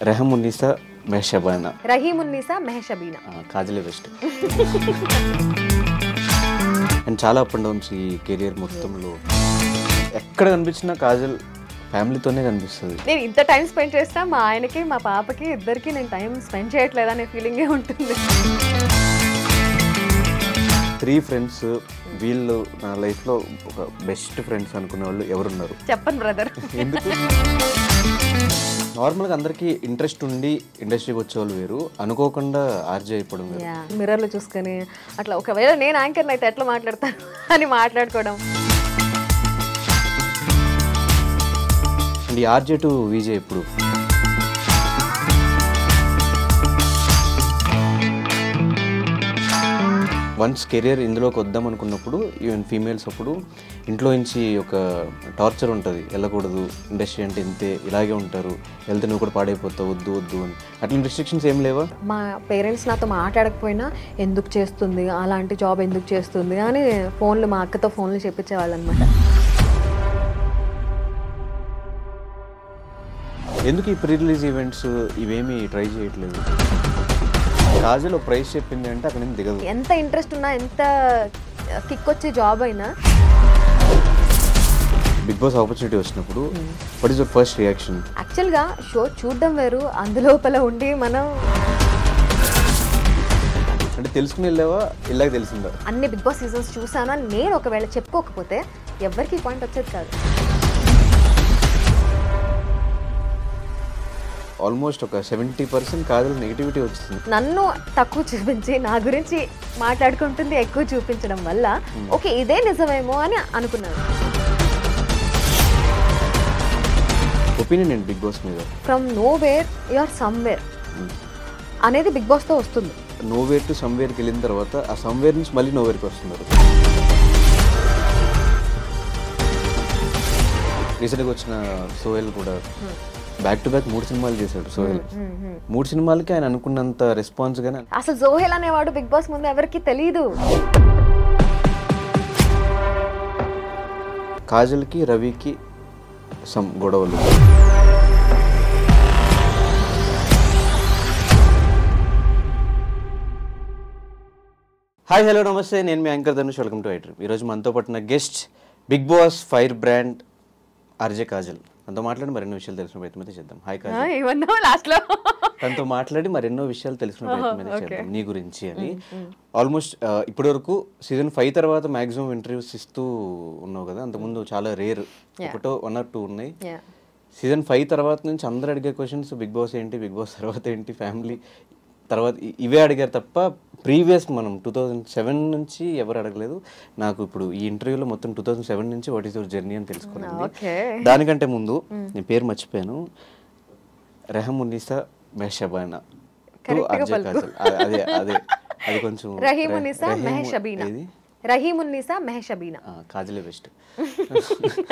రెహమున్నీసా మెహషబానా Rahimunnisa మెహషబీనా కాజలే best. And చాలా up and downs ఈ career మొత్తంలో ఎక్కడ కనిపించినా కాజల్ ఫ్యామిలీతోనే కనిపిస్తుంది. నేను ఇంత టైం స్పెండ్ చేస్తా మా ఆయనకి మా పాపకి ఇద్దరికి నేను టైం స్పెండ్ చేయట్లేదు అనే ఫీలింగే ఉంటుంది. 3 ఫ్రెండ్స్, వీళ్ళు నా లైఫ్లో ఒక బెస్ట్ ఫ్రెండ్స్ అనుకునే వాళ్ళు ఎవరున్నారు చెప్పండి బ్రదర్. ఎందుకు? నార్మల్గా అందరికీ ఇంట్రెస్ట్ ఉండి ఇండస్ట్రీకి వచ్చేవాళ్ళు వేరు, అనుకోకుండా ఆర్జే అయిపోవడం వేరు. మిర్రర్లో చూసుకొని అట్లా ఒకవేళ నేను యాంకర్ అయితే ఎట్లా మాట్లాడతాను అని మాట్లాడుకోవడం. అండ్ ఈ ఆర్జే టు విజే ఇప్పుడు వన్స్ కెరియర్ ఇందులోకి వద్దాం అనుకున్నప్పుడు ఈవెన్ ఫీమేల్స్ అప్పుడు ఇంట్లో నుంచి ఒక టార్చర్ ఉంటుంది, వెళ్ళకూడదు, ఇండస్ట్రీ అంటే ఇంతే, ఇలాగే ఉంటారు, వెళ్తే నువ్వు కూడా పాడైపోతావు, వద్దు వద్దు అని. అట్లా రిస్ట్రిక్షన్స్ ఏం లేవా? మా పేరెంట్స్ నాతో మాట్లాడకపోయినా ఎందుకు చేస్తుంది, అలాంటి జాబ్ ఎందుకు చేస్తుంది అని ఫోన్లు మా అక్కతో ఫోన్లు చెప్పించేవాళ్ళు అనమాట. ఎందుకు ఈ ప్రీ రిలీజ్ ఈవెంట్స్ ఇవేమీ ట్రై చేయట్లేదు? కాజల్ ప్రైస్ చెప్పింది అంటే అక్కడ నుంచి దిగదు. ఎంత ఇంట్రెస్ట్ ఉన్నా, ఎంత కిక్ వచ్చే జాబ్ అయినా. బిగ్ బాస్ ఆపర్చునిటీ వచ్చినప్పుడు what is your first reaction? యాక్చువల్గా షో చూడడం వేరు, అందులోపల ఉండి మనం అంటే తెలుసుకుని వెళ్ళావా, ఇలాగ తెలిసిందా? అన్ని బిగ్ బాస్ సీజన్స్ చూసాను అని నేను ఒకవేళ చెప్పుకోకపోతే ఎవరికి పాయింట్ వచ్చేది కాదు. ఆల్మోస్ట్ ఒక 70% కాజల్ నెగిటివిటీ వచ్చింది. నన్ను తక్కువ చూపించి నా గురించి మాట్లాడుకుంటుంది ఎక్కువ చూపించడం వల్ల ఓకే ఇదే నిజమేమో అని అనుకున్నాను. ఒపీనియన్ ఏంటి బిగ్ బాస్ మీద? From nowhere you're somewhere అనేది బిగ్ బాస్తో వస్తుంది. నోవేర్ టు సమ్వేర్కి వెళ్ళిన తర్వాత ఆ సమ్వేర్ నుంచి మళ్ళీ నోవేర్కి వస్తున్నారు. రీసెంట్గా వచ్చిన సోహెల్ కూడా బ్యాక్ టు బ్యాక్ 3 సినిమాలు చేశాడు సోహెల్. 3 సినిమాలకి ఆయన అనుకున్నంత రెస్పాన్స్ గానే. అసలు సోహెల్ అనేవాడు బిగ్ బాస్ ముందు ఎవరికి తెలియదు. కాజల్కి రవికి సమ్ గొడవలు. హాయ్ హలో నమస్తే, నేను మీ anchor Dhanush, welcome to iDream. ఈరోజు మనతో పట్టిన guest Bigg Boss fire brand RJ Kajal. తనతో మాట్లాడి మరెన్నో విషయాలు తెలుసుకునే ప్రయత్నం అయితే చేద్దాం. హాయ్ కాజల్. లాస్ట్లో తనతో మాట్లాడి మరెన్నో విషయాలు తెలుసుకునే ప్రయత్నం అయితే చేద్దాం నీ గురించి అని. ఆల్మోస్ట్ ఇప్పటి వరకు సీజన్ 5 తర్వాత మాక్సిమం ఇంటర్వ్యూస్ ఇస్తూ ఉన్నావు కదా, అంతకుముందు చాలా రేర్, 1 or 2 ఉన్నాయి. సీజన్ 5 తర్వాత నుంచి అందరు అడిగే క్వశ్చన్స్ బిగ్ బాస్ ఏంటి, బిగ్ బాస్ తర్వాత ఏంటి, ఫ్యామిలీ తర్వాత ఇవే అడిగారు తప్ప ప్రీవియస్ మనం 2007 నుంచి ఎవరు అడగలేదు. నాకు ఇప్పుడు ఈ ఇంటర్వ్యూలో మొత్తం 2007 నుంచి వాట్ ఈస్ యువర్ జర్నీ అని తెలుసుకున్నాను. దానికంటే ముందు నేను పేరు మర్చిపోయాను, రెహమున్నీసా మెహషబానా ఆర్జే కాజల్. అదే అదే అది కొంచెం రహీమున్నీసా మెహషబీనా. రహీమున్నీసా మెహషబీనా కాజలే బెస్ట్.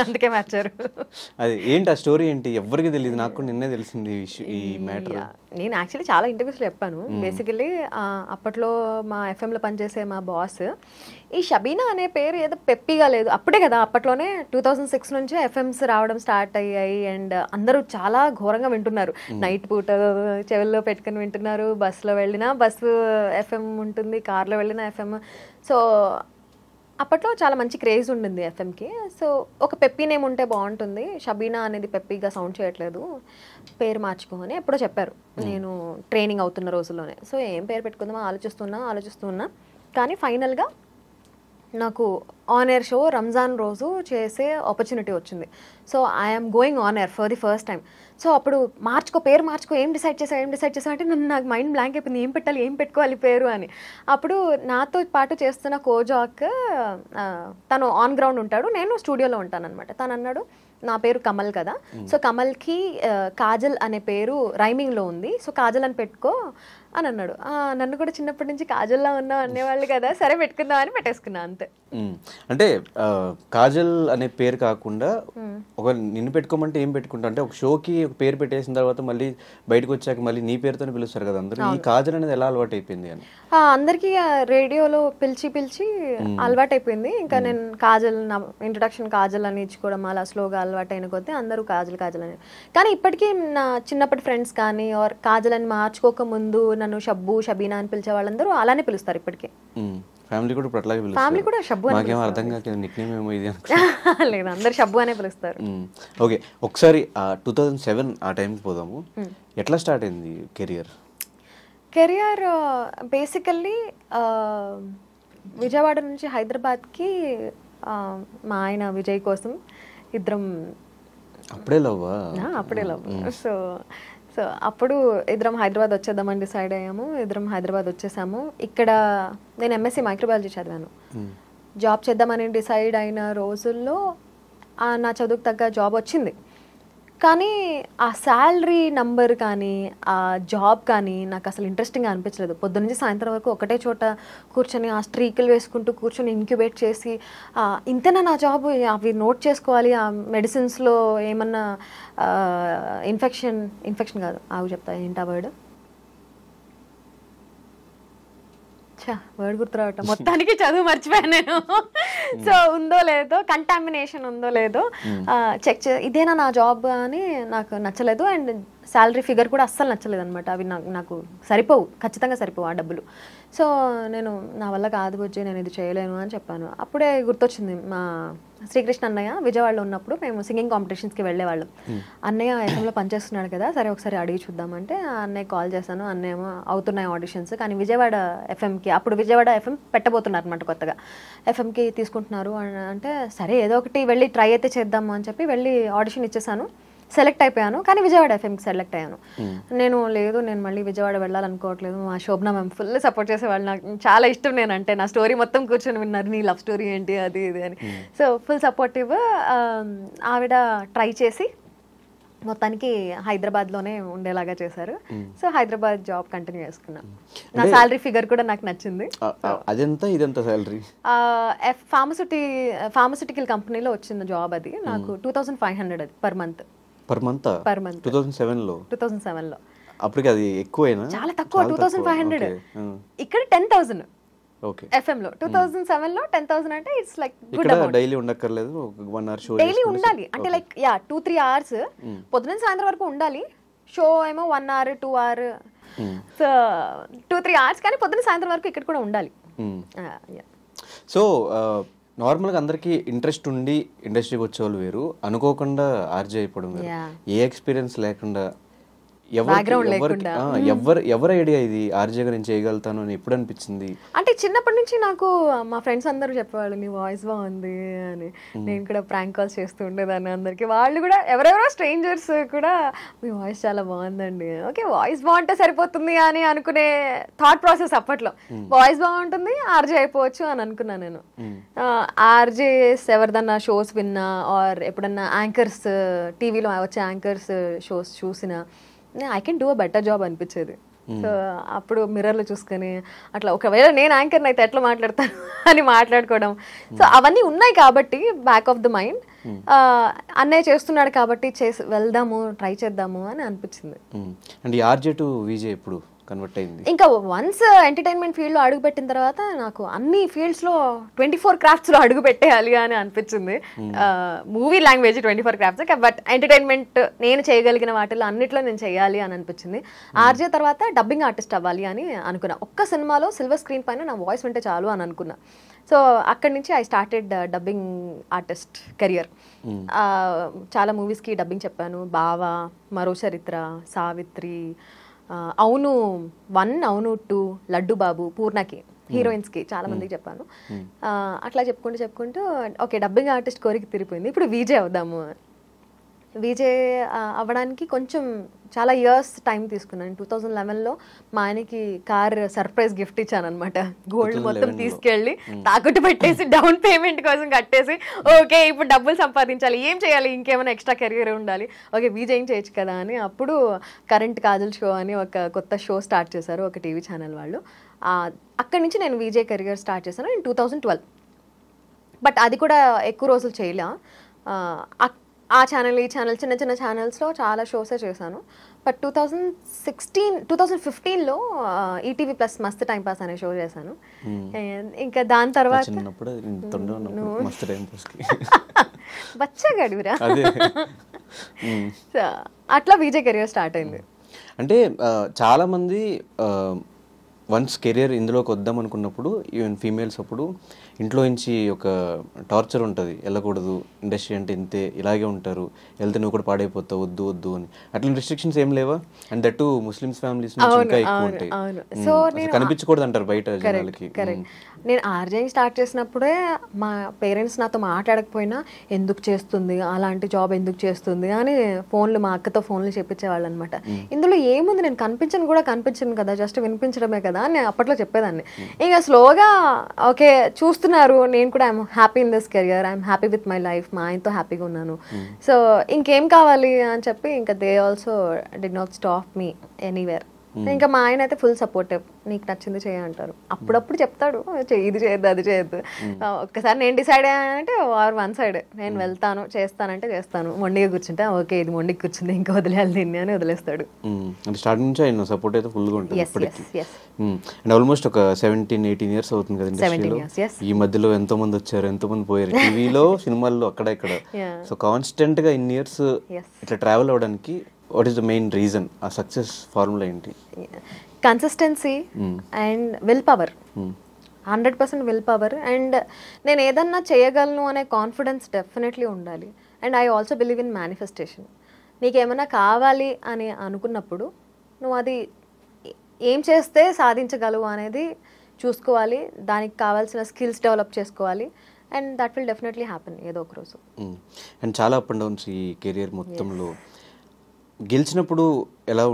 అందుకే మార్చారు. అది ఏంటి ఆ స్టోరీ ఏంటి ఎవరికి తెలియదు, నాకు కూడా నిన్నే తెలిసింది ఈ మ్యాటర్. నేను యాక్చువల్లీ చాలా ఇంటర్వ్యూస్లో చెప్పాను. బేసికలీ అప్పట్లో మా ఎఫ్ఎంలో పనిచేసే మా బాస్ ఈ షబీనా అనే పేరు ఏదో పెప్పిగా లేదు, అప్పుడే కదా అప్పట్లోనే 2006 నుంచి ఎఫ్ఎంస్ రావడం స్టార్ట్ అయ్యాయి. అండ్ అందరూ చాలా ఘోరంగా వింటున్నారు, నైట్ పూట చెవుల్లో పెట్టుకుని వింటున్నారు, బస్సులో వెళ్ళినా బస్సు ఎఫ్ఎం ఉంటుంది, కార్లో వెళ్ళినా ఎఫ్ఎం. సో అప్పట్లో చాలా మంచి క్రేజ్ ఉండింది ఎఫ్ఎంకి. సో ఒక పెప్పీ నేమ్ ఉంటే బాగుంటుంది, షబీనా అనేది పెప్పీగా సౌండ్ చేయట్లేదు, పేరు మార్చుకోమని ఎప్పుడో చెప్పారు నేను ట్రైనింగ్ అవుతున్న రోజుల్లోనే. సో ఏం పేరు పెట్టుకుందామో ఆలోచిస్తున్నా కానీ ఫైనల్గా నాకు ఆన్ ఎయిర్ షో రంజాన్ రోజు చేసే ఆపర్చునిటీ వచ్చింది. So I'm going on air for the first time. So అప్పుడు పేరు మార్చుకో, ఏం డిసైడ్ చేసావు అంటే నాకు మైండ్ బ్లాంక్ అయిపోయింది, ఏం పెట్టుకోవాలి పేరు అని. అప్పుడు నాతో పాటు చేస్తున్న కోజాక్ తను ఆన్ గ్రౌండ్ ఉంటాడు, నేను స్టూడియోలో ఉంటాను అనమాట. తను అన్నాడు నా పేరు కమల్ కదా, సో కమల్కి కాజల్ అనే పేరు రైమింగ్లో ఉంది, సో కాజల్ అని పెట్టుకో అని అన్నాడు. నన్ను కూడా చిన్నప్పటి నుంచి కాజల్లా ఉన్నావు అనేవాళ్ళు కదా, సరే పెట్టుకుందాం అని పెట్టేసుకున్నా అంతే. అంటే కాజల్ అనే పేరు కాకుండా ఒక నిన్ను పెట్టుకోమంటే ఏం పెట్టుకుంటా అంటే ఒక షోకి ఒక పేరు పెట్టేసిన తర్వాత మళ్ళీ బయటకు వచ్చాక మళ్ళీ నీ పేరుతోనే పిలుస్తారు కదా అందరూ. ఈ కాజల్ అనేది ఎలా అలవాటు అయిపోయింది అని? అందరికీ రేడియోలో పిలిచి అలవాటు అయిపోయింది. ఇంకా నేను కాజల్, నా ఇంట్రొడక్షన్ కాజల్ అని ఇచ్చుకోవడం, అలా స్లోగా అలవాటు అయిన కొద్దీ అందరూ కాజల్ కాజల్ అని. కానీ ఇప్పటికీ నా చిన్నప్పటి ఫ్రెండ్స్ కానీ ఆర్ కాజల్ అని మార్చుకోక ముందు నన్ను షబ్బు షబీనా అని పిలిచే వాళ్ళందరూ అలానే పిలుస్తారు ఇప్పటికీ. ఫ్యామిలీ కూడా ఇప్పుడు అట్లాగే ఫ్యామిలీ పిలుస్తారు. కూడా షబ్బు అని నాకేం అర్థం కాక నిక్ నేమ్ ఏమో ఇది లేదు, అందరు షబ్బు అనే పిలుస్తారు. ఓకే, ఒకసారి 2007 ఆ టైంకి పోదాము. ఎట్లా స్టార్ట్ అయింది కెరియర్? కెరియర్ బేసికల్లీ విజయవాడ నుంచి హైదరాబాద్కి మా ఆయన విజయ్ కోసం ఇద్దరం అప్పుడే లవ్వా? అప్పుడే లవ్. సో సో అప్పుడు ఇద్దరం హైదరాబాద్ వచ్చేద్దామని డిసైడ్ అయ్యాము. ఇద్దరం హైదరాబాద్ వచ్చేసాము. ఇక్కడ నేను ఎంఎస్సి మైక్రోబయాలజీ చదివాను. జాబ్ చేద్దామని డిసైడ్ అయిన రోజుల్లో నా చదువుకు తగ్గ జాబ్ వచ్చింది. కానీ ఆ శాలరీ నంబర్ కానీ ఆ జాబ్ కానీ నాకు అసలు ఇంట్రెస్టింగ్గా అనిపించలేదు. పొద్దున్నుంచి సాయంత్రం వరకు ఒకటే చోట కూర్చొని ఆ స్ట్రీకులు వేసుకుంటూ కూర్చొని ఇంక్యుబేట్ చేసి ఇంతేనా నా జాబ్, అవి నోట్ చేసుకోవాలి, ఆ మెడిసిన్స్లో ఏమన్నా ఇన్ఫెక్షన్ కాదు అవి చెప్తా ఏంటి ఆ వర్డ్ గుర్తురావటం, మొత్తానికి చదువు మర్చిపోయాను నేను. సో ఉందో లేదో కంటామినేషన్ ఉందో లేదో చెక్ ఇదేనా నా జాబ్ అని నాకు నచ్చలేదు. అండ్ శాలరీ ఫిగర్ కూడా అస్సలు నచ్చలేదు అనమాట. అవి నాకు సరిపోవు, ఖచ్చితంగా సరిపోవు ఆ డబ్బులు. సో నేను నా వల్ల కాదు వచ్చి నేను ఇది చేయలేను అని చెప్పాను. అప్పుడే గుర్తొచ్చింది మా శ్రీకృష్ణ అన్నయ్య విజయవాడలో ఉన్నప్పుడు మేము సింగింగ్ కాంపిటీషన్స్కి వెళ్ళేవాళ్ళం. అన్నయ్య ఎఫ్ఎంలో పనిచేస్తున్నాడు కదా, సరే ఒకసారి అడిగి చూద్దామంటే అన్నయ్య కాల్ చేశాను. అన్నయ్య ఏమో అవుతున్నాయి ఆడిషన్స్, కానీ విజయవాడ ఎఫ్ఎంకి అప్పుడు విజయవాడ ఎఫ్ఎం పెట్టబోతున్నారు అనమాట, కొత్తగా ఎఫ్ఎంకి తీసుకుంటున్నారు అంటే సరే ఏదో ఒకటి వెళ్ళి ట్రై అయితే చేద్దాము అని చెప్పి వెళ్ళి ఆడిషన్ ఇచ్చేసాను. సెలెక్ట్ అయిపోయాను, కానీ విజయవాడ ఎఫ్ఎంకి సెలెక్ట్ అయ్యాను. నేను మళ్ళీ విజయవాడ వెళ్ళాలనుకోవట్లేదు. మా శోభన మ్యామ్ ఫుల్ సపోర్ట్ చేసేవాళ్ళు, నాకు చాలా ఇష్టం నేనంటే. నా స్టోరీ మొత్తం కూర్చొని విన్నారు, నీ లవ్ స్టోరీ ఏంటి అది ఇది అని. So full supportive. ఆవిడ ట్రై చేసి మొత్తానికి హైదరాబాద్లోనే ఉండేలాగా చేశారు. సో హైదరాబాద్ జాబ్ కంటిన్యూ చేసుకున్నాను. నా శాలరీ ఫిగర్ కూడా నాకు నచ్చింది. అదెంత ఇదెంత శాలరీ? ఫార్మస్యూటికల్ కంపెనీలో వచ్చిన జాబ్ అది. నాకు 2500 అది పర్ మంత్. 2007లో. అప్పటికి అది ఎక్కువేనా? చాలా తక్కువ, 2500. ఇక్కడ 10,000 FM లో. 2007లో 10,000 అంటే it's like good amount. Daily ఉండక్కర్లేదు, 1 hour షో డైలీ ఉండాలి అంటే లైక్ 2-3 hours పొద్దున సాయంత్రం వరకు ఉండాలి. షో ఏమో 1 hour 2 hour, సో 2-3 hours, కానీ పొద్దున సాయంత్రం వరకు ఇక్కడ కూడా ఉండాలి. సో నార్మల్గా అందరికీ ఇంట్రెస్ట్ ఉండి ఇండస్ట్రీకి వచ్చేవాళ్ళు వేరు, అనుకోకుండా ఆర్జే అయిపోవడం వేరు. ఏ ఎక్స్పీరియన్స్ లేకుండా ఎవరి ఐడియా ఇది ఆర్జేగా నేను చేయగలుగుతాను అని ఎప్పుడు అనిపించింది? అంటే చిన్నప్పటి నుంచి నాకు మా ఫ్రెండ్స్ అందరూ చెప్పేవాళ్ళు నీ వాయిస్ బాగుంది అని. నేను కూడా ప్రాంక్ కాల్స్ చేస్తూ ఉండేదాన్ని అందరికి. వాళ్ళు కూడా ఎవరెవరో స్ట్రేంజర్స్ కూడా మీ వాయిస్ చాలా బాగుందండి, ఓకే వాయిస్ బాగుంటే సరిపోతుంది అని అనుకునే థాట్ ప్రాసెస్ అప్పట్లో. వాయిస్ బాగుంటుంది ఆర్జే అయిపోవచ్చు అని అనుకున్నాను నేను. ఆర్జేస్ ఎవరిదన్నా షోస్ విన్నా ఆర్ ఎప్పుడన్నా యాంకర్స్ టీవీలో వచ్చే యాంకర్స్ షోస్ చూసినా I can do a better job అనిపించేది. సో అప్పుడు మిర్రర్లో చూసుకొని అట్లా ఒకవేళ నేను యాంకర్ని అయితే ఎట్లా మాట్లాడతాను అని మాట్లాడుకోవడం. సో అవన్నీ ఉన్నాయి కాబట్టి బ్యాక్ ఆఫ్ ద మైండ్ అన్నయ్య చేస్తున్నాడు కాబట్టి వెళ్దాము ట్రై చేద్దాము అని అనిపించింది. అండ్ ఆర్జే టు విజే ఎప్పుడు కన్వర్ట్ అయింది? ఇంకా వన్స్ ఎంటర్టైన్మెంట్ ఫీల్డ్లో అడుగు పెట్టిన తర్వాత నాకు అన్ని ఫీల్డ్స్లో 24 క్రాఫ్ట్స్లో అడుగు పెట్టేయాలి అని అనిపించింది. Movie language 24 crafts, but entertainment నేను చేయగలిగిన వాటిలో అన్నిట్లో నేను చేయాలి అని అనిపించింది. ఆర్జే తర్వాత డబ్బింగ్ ఆర్టిస్ట్ అవ్వాలి అని అనుకున్నా. ఒక్క సినిమాలో సిల్వర్ స్క్రీన్ పైన నా వాయిస్ వింటే చాలు అని అనుకున్నా. సో అక్కడి నుంచి I started dubbing artist career. చాలా మూవీస్కి డబ్బింగ్ చెప్పాను. బావా, మరో చరిత్ర, సావిత్రి, అవును 1, అవును 2, లడ్డు బాబు, పూర్ణకి, హీరోయిన్స్కి చాలా మందికి చెప్పాను. అట్లా చెప్పుకుంటూ ఓకే డబ్బింగ్ ఆర్టిస్ట్ కోరిక తిరిగిపోయింది, ఇప్పుడు విజే అవుదాము. విజే అవ్వడానికి కొంచెం చాలా ఇయర్స్ టైం తీసుకున్నాను. 2011లో మా ఆయనకి కార్ సర్ప్రైజ్ గిఫ్ట్ ఇచ్చాను అనమాట. గోల్డ్ మొత్తం తీసుకెళ్ళి తాకట్టు పెట్టేసి డౌన్ పేమెంట్ కోసం కట్టేసి ఓకే ఇప్పుడు డబ్బులు సంపాదించాలి, ఏం చేయాలి, ఇంకేమైనా ఎక్స్ట్రా కెరియర్ ఉండాలి, ఓకే విజే ఏం చేయొచ్చు కదా అని అప్పుడు కరెంట్ కాజల్ షో అని ఒక కొత్త షో స్టార్ట్ చేశారు ఒక టీవీ ఛానల్ వాళ్ళు. అక్కడి నుంచి నేను విజే కెరియర్ స్టార్ట్ చేశాను ఇన్ 2012. బట్ అది కూడా ఎక్కువ రోజులు చేయలే. ఆ ఛానల్ ఈ ఛానల్ చిన్న చిన్న ఛానల్స్లో చాలా షోసే చేశాను. బట్ 2015లో ఈటీవీ ప్లస్ మస్త్ టైం పాస్ అనే షో చేశాను. ఇంకా దాని తర్వాత బచ్చగాడివిరా. అదే సో అట్లా విజయ్ కెరియర్ స్టార్ట్ అయింది. అంటే చాలామంది వన్స్ కెరియర్ ఇందులోకి వద్దాం అనుకున్నప్పుడు ఈవెన్ ఫీమేల్స్ అప్పుడు ఇంట్లో నుంచి ఒక టార్చర్ ఉంటుంది, వెళ్ళకూడదు, ఇండస్ట్రీ అంటే ఇంతే, ఇలాగే ఉంటారు, వెళ్తే నువ్వు కూడా పాడైపోతావు, వద్దు వద్దు అని. అట్లా రిస్ట్రిక్షన్స్ ఏం లేవా? అండ్ దట్ ముస్లిమ్స్ ఫ్యామిలీస్ నుంచి ఇంకా ఎక్కువ ఉంటాయి, సో కనిపించకూడదు అంటారు బయట జనాలకి. కరెక్ట్. నేను ఆర్జేయింగ్ స్టార్ట్ చేసినప్పుడే మా పేరెంట్స్ నాతో మాట్లాడకపోయినా ఎందుకు చేస్తుంది, అలాంటి జాబ్ ఎందుకు చేస్తుంది అని ఫోన్లు, మా అక్కతో ఫోన్లు చెప్పించేవాళ్ళు అనమాట. ఇందులో ఏముంది, నేను కనిపించను కదా, జస్ట్ వినిపించడమే కదా అని అప్పట్లో చెప్పేదాన్ని. ఇంకా స్లోగా ఓకే చూస్తున్నారు, నేను కూడా I'm happy in this career, I'm happy with my life, మా ఆయనతో హ్యాపీగా ఉన్నాను, సో ఇంకేం కావాలి అని చెప్పి ఇంకా they also did not stop me anywhere. ఇంకా మా ఆయన అయితే ఫుల్ సపోర్టివ్, నీకు నచ్చింది చేయంటారు. అప్పుడప్పుడు చెప్తాడు ఇది చేయొద్దు అది చేయొద్దు. ఒక్కసారి నేను డిసైడ్ అయ్యానంటే ఆర్ వన్ సైడ్, నేను వెళ్తాను చేస్తానంటే చేస్తాను, మొండిగా కూర్చుంటే ఓకే ఇది మొండికి కూర్చుంది ఇంకా వదిలేయాలి దీన్ని అని వదిలేస్తాడు. స్టార్టింగ్ నుంచి ఆయన సపోర్ట్ అయితే ఫుల్గా ఉంటుంది ఇప్పటికీ. అండ్ ఆల్మోస్ట్ ఒక 17-18 years అవుతుంది కదా ఇండస్ట్రీలో. ఈ మధ్యలో ఎంతో మంది వచ్చారు, ఎంతో మంది పోయారు, టీవీలో సినిమాల్లో అక్కడ ఇక్కడ. సో కాన్స్టెంట్ గా ఇన్ని ఇయర్స్ ఇట్లా ట్రావెల్ అవడానికి what is the main reason? ఆ సక్సెస్ ఫార్ములా ఏంటి? Consistency and will power, 100% will power. And నేను ఏదన్నా చేయగలను అనే కాన్ఫిడెన్స్ డెఫినెట్లీ ఉండాలి. And I also believe in manifestation. నీకేమైనా కావాలి అని అనుకున్నప్పుడు నువ్వు అది ఏం చేస్తే సాధించగలవు అనేది చూసుకోవాలి, దానికి కావాల్సిన స్కిల్స్ డెవలప్ చేసుకోవాలి, and that will definitely happen ఏదో ఒక రోజు. అండ్ చాలా అప్ అండ్ డౌన్స్ ఈ కెరియర్ మొత్తంలో. గెలిచినప్పుడు ఎలా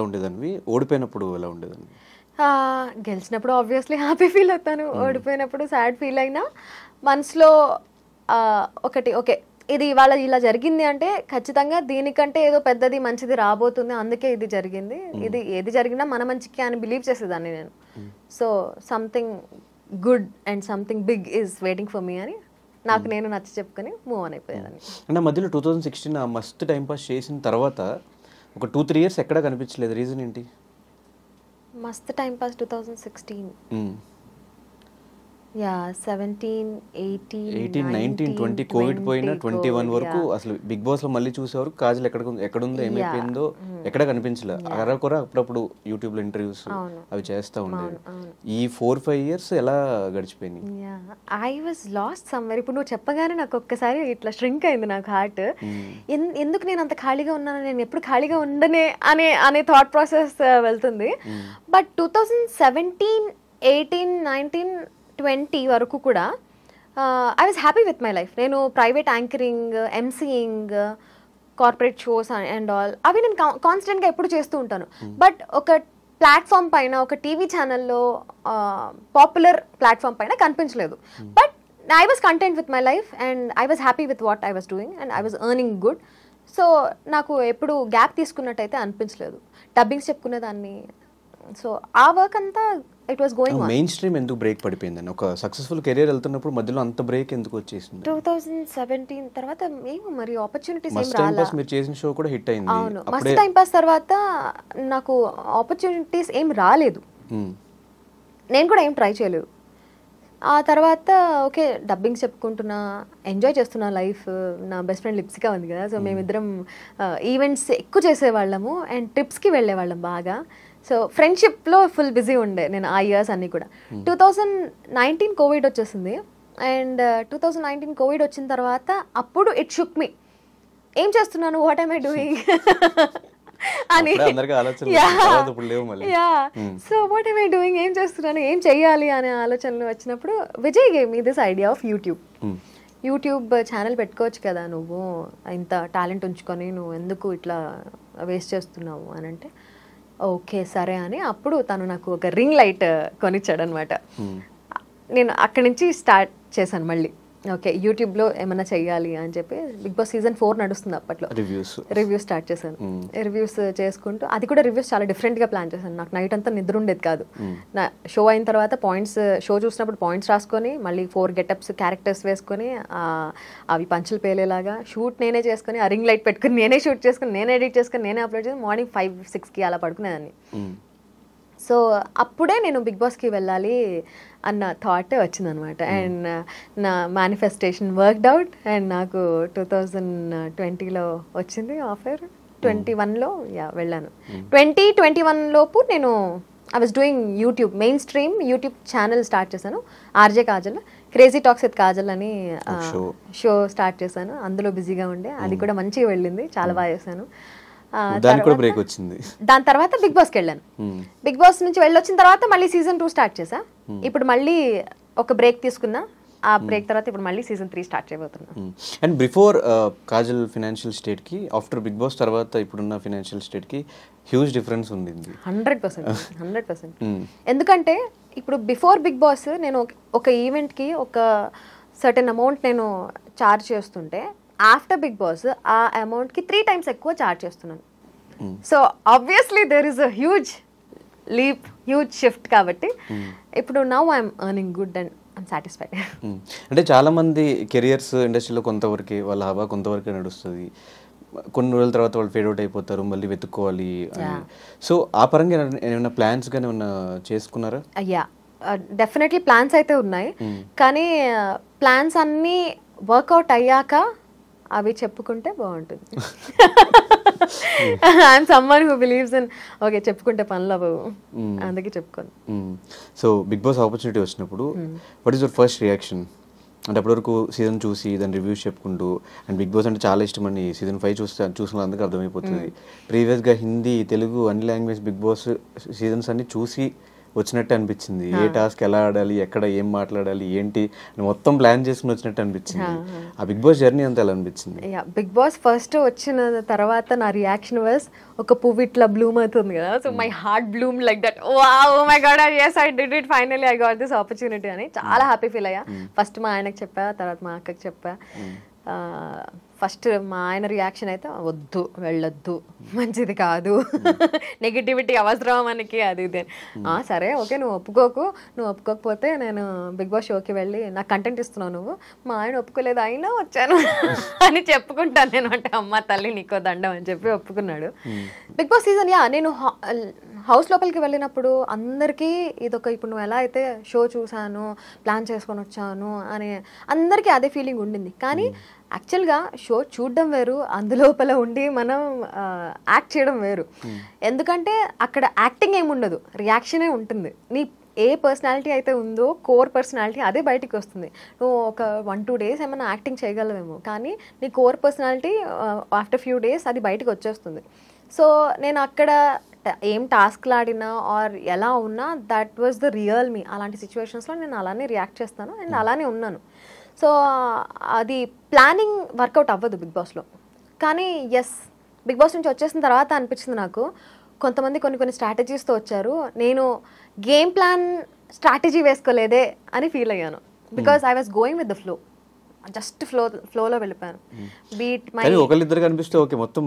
ఉండేదానివి, ఓడిపోయినప్పుడు ఎలా ఉండేదాన్ని? గెలిచినప్పుడు ఆబ్వియస్లీ హ్యాపీ ఫీల్ అవుతాను, ఓడిపోయినప్పుడు సాడ్ ఫీల్ అయినా మనసులో ఒకటి ఓకే ఇది ఇవాళ ఇలా జరిగింది అంటే ఖచ్చితంగా దీనికంటే ఏదో పెద్దది మంచిది రాబోతుంది, అందుకే ఇది జరిగింది, ఇది ఏది జరిగినా మన మంచికి అని బిలీవ్ చేసేదాన్ని నేను. So something good and something big is waiting for me అని నాకు నేను నచ్చ చెప్పుకొని మూవ్ ఆన్ అయిపోయేదాన్ని. అంటే మధ్యలో 2016 ఆ మస్త్ టైం పాస్ చేసిన తర్వాత ఒక 2-3 years ఎక్కడా కనిపించలేదు, రీజన్ ఏంటి? మస్త్ టైం పాస్ 2016 17, 18, 19, 20 కోవిడ్ పోయినా 21 వరకు అసలు బిగ్ బాస్ లో మళ్ళీ చూసేవారు కాజల్ ఎక్కడుందో ఏమైపోయిందో ఎక్కడ కనిపించలే. అరకొర అప్పుడప్పుడు యూట్యూబ్ లో ఇంటర్వ్యూస్ అవి చేస్తా ఉండేవి. ఈ 4-5 years ఎలా గడిచిపోయింది? I was last somewhere. ఇప్పుడు నువ్వు చెప్పగానే నాకు ఒక్కసారి ఇట్లా స్ట్రింక్ అయింది నాకు హార్ట్. ఎందుకు నేను అంత ఖాళీగా ఉన్నాను, నేను ఎప్పుడు ఖాళీగా ఉండనే అనే థాట్ ప్రాసెస్ వెళ్తుంది. బట్ 2017, 18, 19, 20 వరకు కూడా I was happy with my life. నేను private anchoring, emceeing, corporate shows and all అవి నేను కాన్స్టెంట్గా ఎప్పుడు చేస్తూ ఉంటాను. బట్ ఒక ప్లాట్ఫామ్ పైన, ఒక టీవీ ఛానల్లో, పాపులర్ ప్లాట్ఫామ్ పైన కనిపించలేదు. But I was content with my life and I was happy with what I was doing and I was earning good. So నాకు ఎప్పుడు గ్యాప్ తీసుకున్నట్టయితే అనిపించలేదు. డబ్బింగ్స్ చెప్పుకునేదాన్ని. సో ఆ వర్క్ అంతా it was going on. Main stream ఎందుకు break పడిపోయిందని, ఒక successful career వెళ్తున్నప్పుడు మధ్యలో అంత బ్రేక్ ఎందుకు వచ్చేసింది? 2017 తర్వాత ఏమో మరి ఆపర్చునిటీస్ ఏం రాలా. మీరు చేసిన షో కూడా హిట్ అయింది. అవును, మస్త్ టైం పాస్ తర్వాత నాకు ఆపర్చునిటీస్ ఏం రాలేదు, నేను కూడా ఏం ట్రై చేయలేదు. ఆ తర్వాత ఓకే డబ్బింగ్స్ చెప్పుకుంటున్నా, ఎంజాయ్ చేస్తున్నా లైఫ్. నా బెస్ట్ ఫ్రెండ్ లిప్సికా ఉంది కదా, సో మేమిద్దరం ఈవెంట్స్ ఎక్కువ చేసేవాళ్ళము అండ్ ట్రిప్స్కి వెళ్ళేవాళ్ళం బాగా. సో ఫ్రెండ్షిప్లో ఫుల్ బిజీ ఉండే నేను ఆ ఇయర్స్ అన్నీ కూడా. 2019 కోవిడ్ వచ్చేసింది అండ్ 2019 కోవిడ్ వచ్చిన తర్వాత అప్పుడు ఇట్ షుక్ మీ, ఏం చేస్తున్నాను, వాట్ ఐమ్ ఐ డూయింగ్ అని. So what I'm I doing, ఏం చేస్తున్నాను, ఏం చెయ్యాలి అనే ఆలోచనలు వచ్చినప్పుడు Vijay gave me this idea of YouTube channel పెట్టుకోవచ్చు కదా నువ్వు, ఇంత టాలెంట్ ఉంచుకొని నువ్వు ఎందుకు ఇట్లా వేస్ట్ చేస్తున్నావు అని అంటే ఓకే సరే అని అప్పుడు తను నాకు ఒక రింగ్ లైట్ కొనిచ్చాడు అనమాట. నేను అక్కడి నుంచి స్టార్ట్ చేశాను మళ్ళీ. ఓకే యూట్యూబ్లో ఏమైనా చెయ్యాలి అని చెప్పి బిగ్ బాస్ సీజన్ 4 నడుస్తుంది అప్పట్లో. రివ్యూస్ స్టార్ట్ చేశాను. రివ్యూస్ చేసుకుంటూ అది కూడా రివ్యూస్ చాలా డిఫరెంట్గా ప్లాన్ చేశాను. నాకు నైట్ అంతా నిద్ర ఉండేది కాదు. నా షో అయిన తర్వాత షో చూసినప్పుడు పాయింట్స్ రాసుకొని మళ్ళీ 4 గెటప్స్ క్యారెక్టర్స్ వేసుకొని అవి పంచులు పేలేలాగా షూట్ నేనే చేసుకొని, ఆ రింగ్ లైట్ పెట్టుకుని నేనే షూట్ చేసుకుని, నేనే ఎడిట్ చేసుకుని, నేనే అప్లోడ్ చేసి మార్నింగ్ 5-6కి అలా పడుకునేదాన్ని. సో అప్పుడే నేను బిగ్ బాస్కి వెళ్ళాలి అన్న థాట్ వచ్చిందనమాట. అండ్ నా మేనిఫెస్టేషన్ వర్క్డ్ అవుట్ అండ్ నాకు 2020లో వచ్చింది ఆఫర్. 21లో వెళ్ళాను. 2021 లోపు నేను I was doing YouTube, main stream YouTube channel start చేశాను. RJ Kajal, crazy talks with Kajal అని షో స్టార్ట్ చేశాను. అందులో బిజీగా ఉండే, అది కూడా మంచిగా వెళ్ళింది, చాలా బాగా చేశాను. దాని తర్వాత బిగ్ బాస్కి వెళ్ళాను. బిగ్ బాస్ నుంచి వెళ్ళొచ్చిన తర్వాత మళ్ళీ సీజన్ 2 స్టార్ట్ చేశా. ఇప్పుడు మళ్ళీ ఒక బ్రేక్ తీసుకున్నా. ఆ బ్రేక్ తర్వాత ఇప్పుడు మళ్ళీ సీజన్ 3 స్టార్ట్ చేయబోతున్నా. And before Kajal financial state కి ఆఫ్టర్ బిగ్ బాస్ తర్వాత ఇప్పుడున్న ఫైనాన్షియల్ స్టేట్ కి హ్యూజ్ డిఫరెన్స్ ఉంది. 100%. ఎందుకంటే ఇప్పుడు బిఫోర్ బిగ్ బాస్ నేను ఒక ఈవెంట్ కి ఒక సర్టెన్ అమౌంట్ నేను చార్జ్ చేస్తుంటే, ఆఫ్టర్ బిగ్ బాస్ ఆ అమౌంట్ కి 3 times ఎక్కువ చార్జ్ చేస్తున్నాను. So obviously there is a huge leap, huge shift. కాబట్టి ఇప్పుడు now I'm earning good and I'm satisfied. అంటే చాలా మంది కెరియర్స్ ఇండస్ట్రీలో కొంతవరకే వాళ్ళ హవా కొంతవరకే నడుస్తుంది. కొన్ని రోజుల తర్వాత వాళ్ళు ఫేడ్ అవుట్ అయిపోతారు, మళ్ళీ వెతుక్కోవాలి. సో ఆ పరంగా ఏమైనా ప్లాన్స్ కానీ ఏమైనా చేసుకున్నారా? అయ్యా, డెఫినెట్లీ ప్లాన్స్ అయితే ఉన్నాయి. కానీ ప్లాన్స్ అన్నీ వర్కౌట్ అయ్యాక అవి చెప్పుకుంటే బాగుంటుంది. I'm someone who believes in okay చెప్పుకుంటే పనులు అవ్వవు, అందుకే చెప్పుకోను. సో బిగ్ బాస్ ఆపర్చునిటీ వచ్చినప్పుడు what is your first reaction? అంటే అప్పటివరకు సీజన్ చూసి దాని రివ్యూస్ చెప్పుకుంటూ, అండ్ బిగ్ బాస్ అంటే చాలా ఇష్టం అని సీజన్ 5 చూసినందుకు అర్థమైపోతుంది. ప్రీవియస్గా హిందీ, తెలుగు అన్ని లాంగ్వేజ్ బిగ్ బాస్ సీజన్స్ అన్ని చూసి వచ్చినట్టు అనిపించింది. ఏ టాస్క్ ఎలా ఆడాలి, ఎక్కడ ఏం మాట్లాడాలి, ఏంటి మొత్తం ప్లాన్ చేసుకుని వచ్చినట్టు అనిపించింది. ఆ బిగ్ బాస్ జర్నీ అంతా ఎలా అనిపించింది? బిగ్ బాస్ ఫస్ట్ వచ్చిన తర్వాత నా రియాక్షన్ వాస్, ఒక పువ్వు ఇట్లా బ్లూమ్ అవుతుంది కదా, so my heart Bloom like that. Wow, my God, yes I did it, finally I got this opportunity అని చాలా హ్యాపీ ఫీల్ అయ్యా. ఫస్ట్ మా ఆయనకు చెప్పా, తర్వాత మా అక్కకి చెప్పా. ఫస్ట్ మా ఆయన రియాక్షన్ అయితే, వద్దు, వెళ్ళొద్దు, మంచిది కాదు, నెగిటివిటీ అవసరం మనకి, అది ఇది. సరే ఓకే, నువ్వు ఒప్పుకోకపోతే నేను బిగ్ బాస్ షోకి వెళ్ళి నాకు కంటెంట్ ఇస్తున్నావు నువ్వు. మా ఆయన ఒప్పుకోలేదు, అయినా వచ్చాను అని చెప్పుకుంటాను నేను. అంటే అమ్మ తల్లి నీకో దండం అని చెప్పి ఒప్పుకున్నాడు. బిగ్ బాస్ సీజన్ నేను హౌస్ లోపలికి వెళ్ళినప్పుడు అందరికీ ఇదొక, ఇప్పుడు నువ్వు ఎలా అయితే షో చూసాను, ప్లాన్ చేసుకొని వచ్చాను అని అందరికీ అదే ఫీలింగ్ ఉండింది. కానీ యాక్చువల్గా షో చూడడం వేరు, అందులోపల ఉండి మనం యాక్ట్ చేయడం వేరు. ఎందుకంటే అక్కడ యాక్టింగ్ ఏమి ఉండదు, రియాక్షనే ఉంటుంది. నీ ఏ పర్సనాలిటీ అయితే ఉందో, కోర్ పర్సనాలిటీ, అదే బయటికి వస్తుంది. నువ్వు ఒక 1-2 days ఏమైనా యాక్టింగ్ చేయగలవేమో, కానీ నీ core personality after few days అది బయటకు వచ్చేస్తుంది. సో నేను అక్కడ ఏం టాస్క్లు ఆడినా ఆర్ ఎలా ఉన్నా, దట్ వాజ్ ద రియల్ మీ. అలాంటి సిచ్యువేషన్స్లో నేను అలానే రియాక్ట్ చేస్తాను అండ్ అలానే ఉన్నాను. సో అది ప్లానింగ్ వర్కౌట్ అవ్వదు బిగ్ బాస్లో. కానీ ఎస్, బిగ్ బాస్ నుంచి వచ్చేసిన తర్వాత అనిపించింది నాకు, కొంతమంది కొన్ని స్ట్రాటజీస్తో వచ్చారు, నేను గేమ్ ప్లాన్ స్ట్రాటజీ వేసుకోలేదే అని ఫీల్ అయ్యాను. Because I was going with the flow, just ఫ్లోలో వెళ్ళిపోయాను. బీట్ మై ఒకళ్ళిద్దరు కనిపిస్తే ఓకే, మొత్తం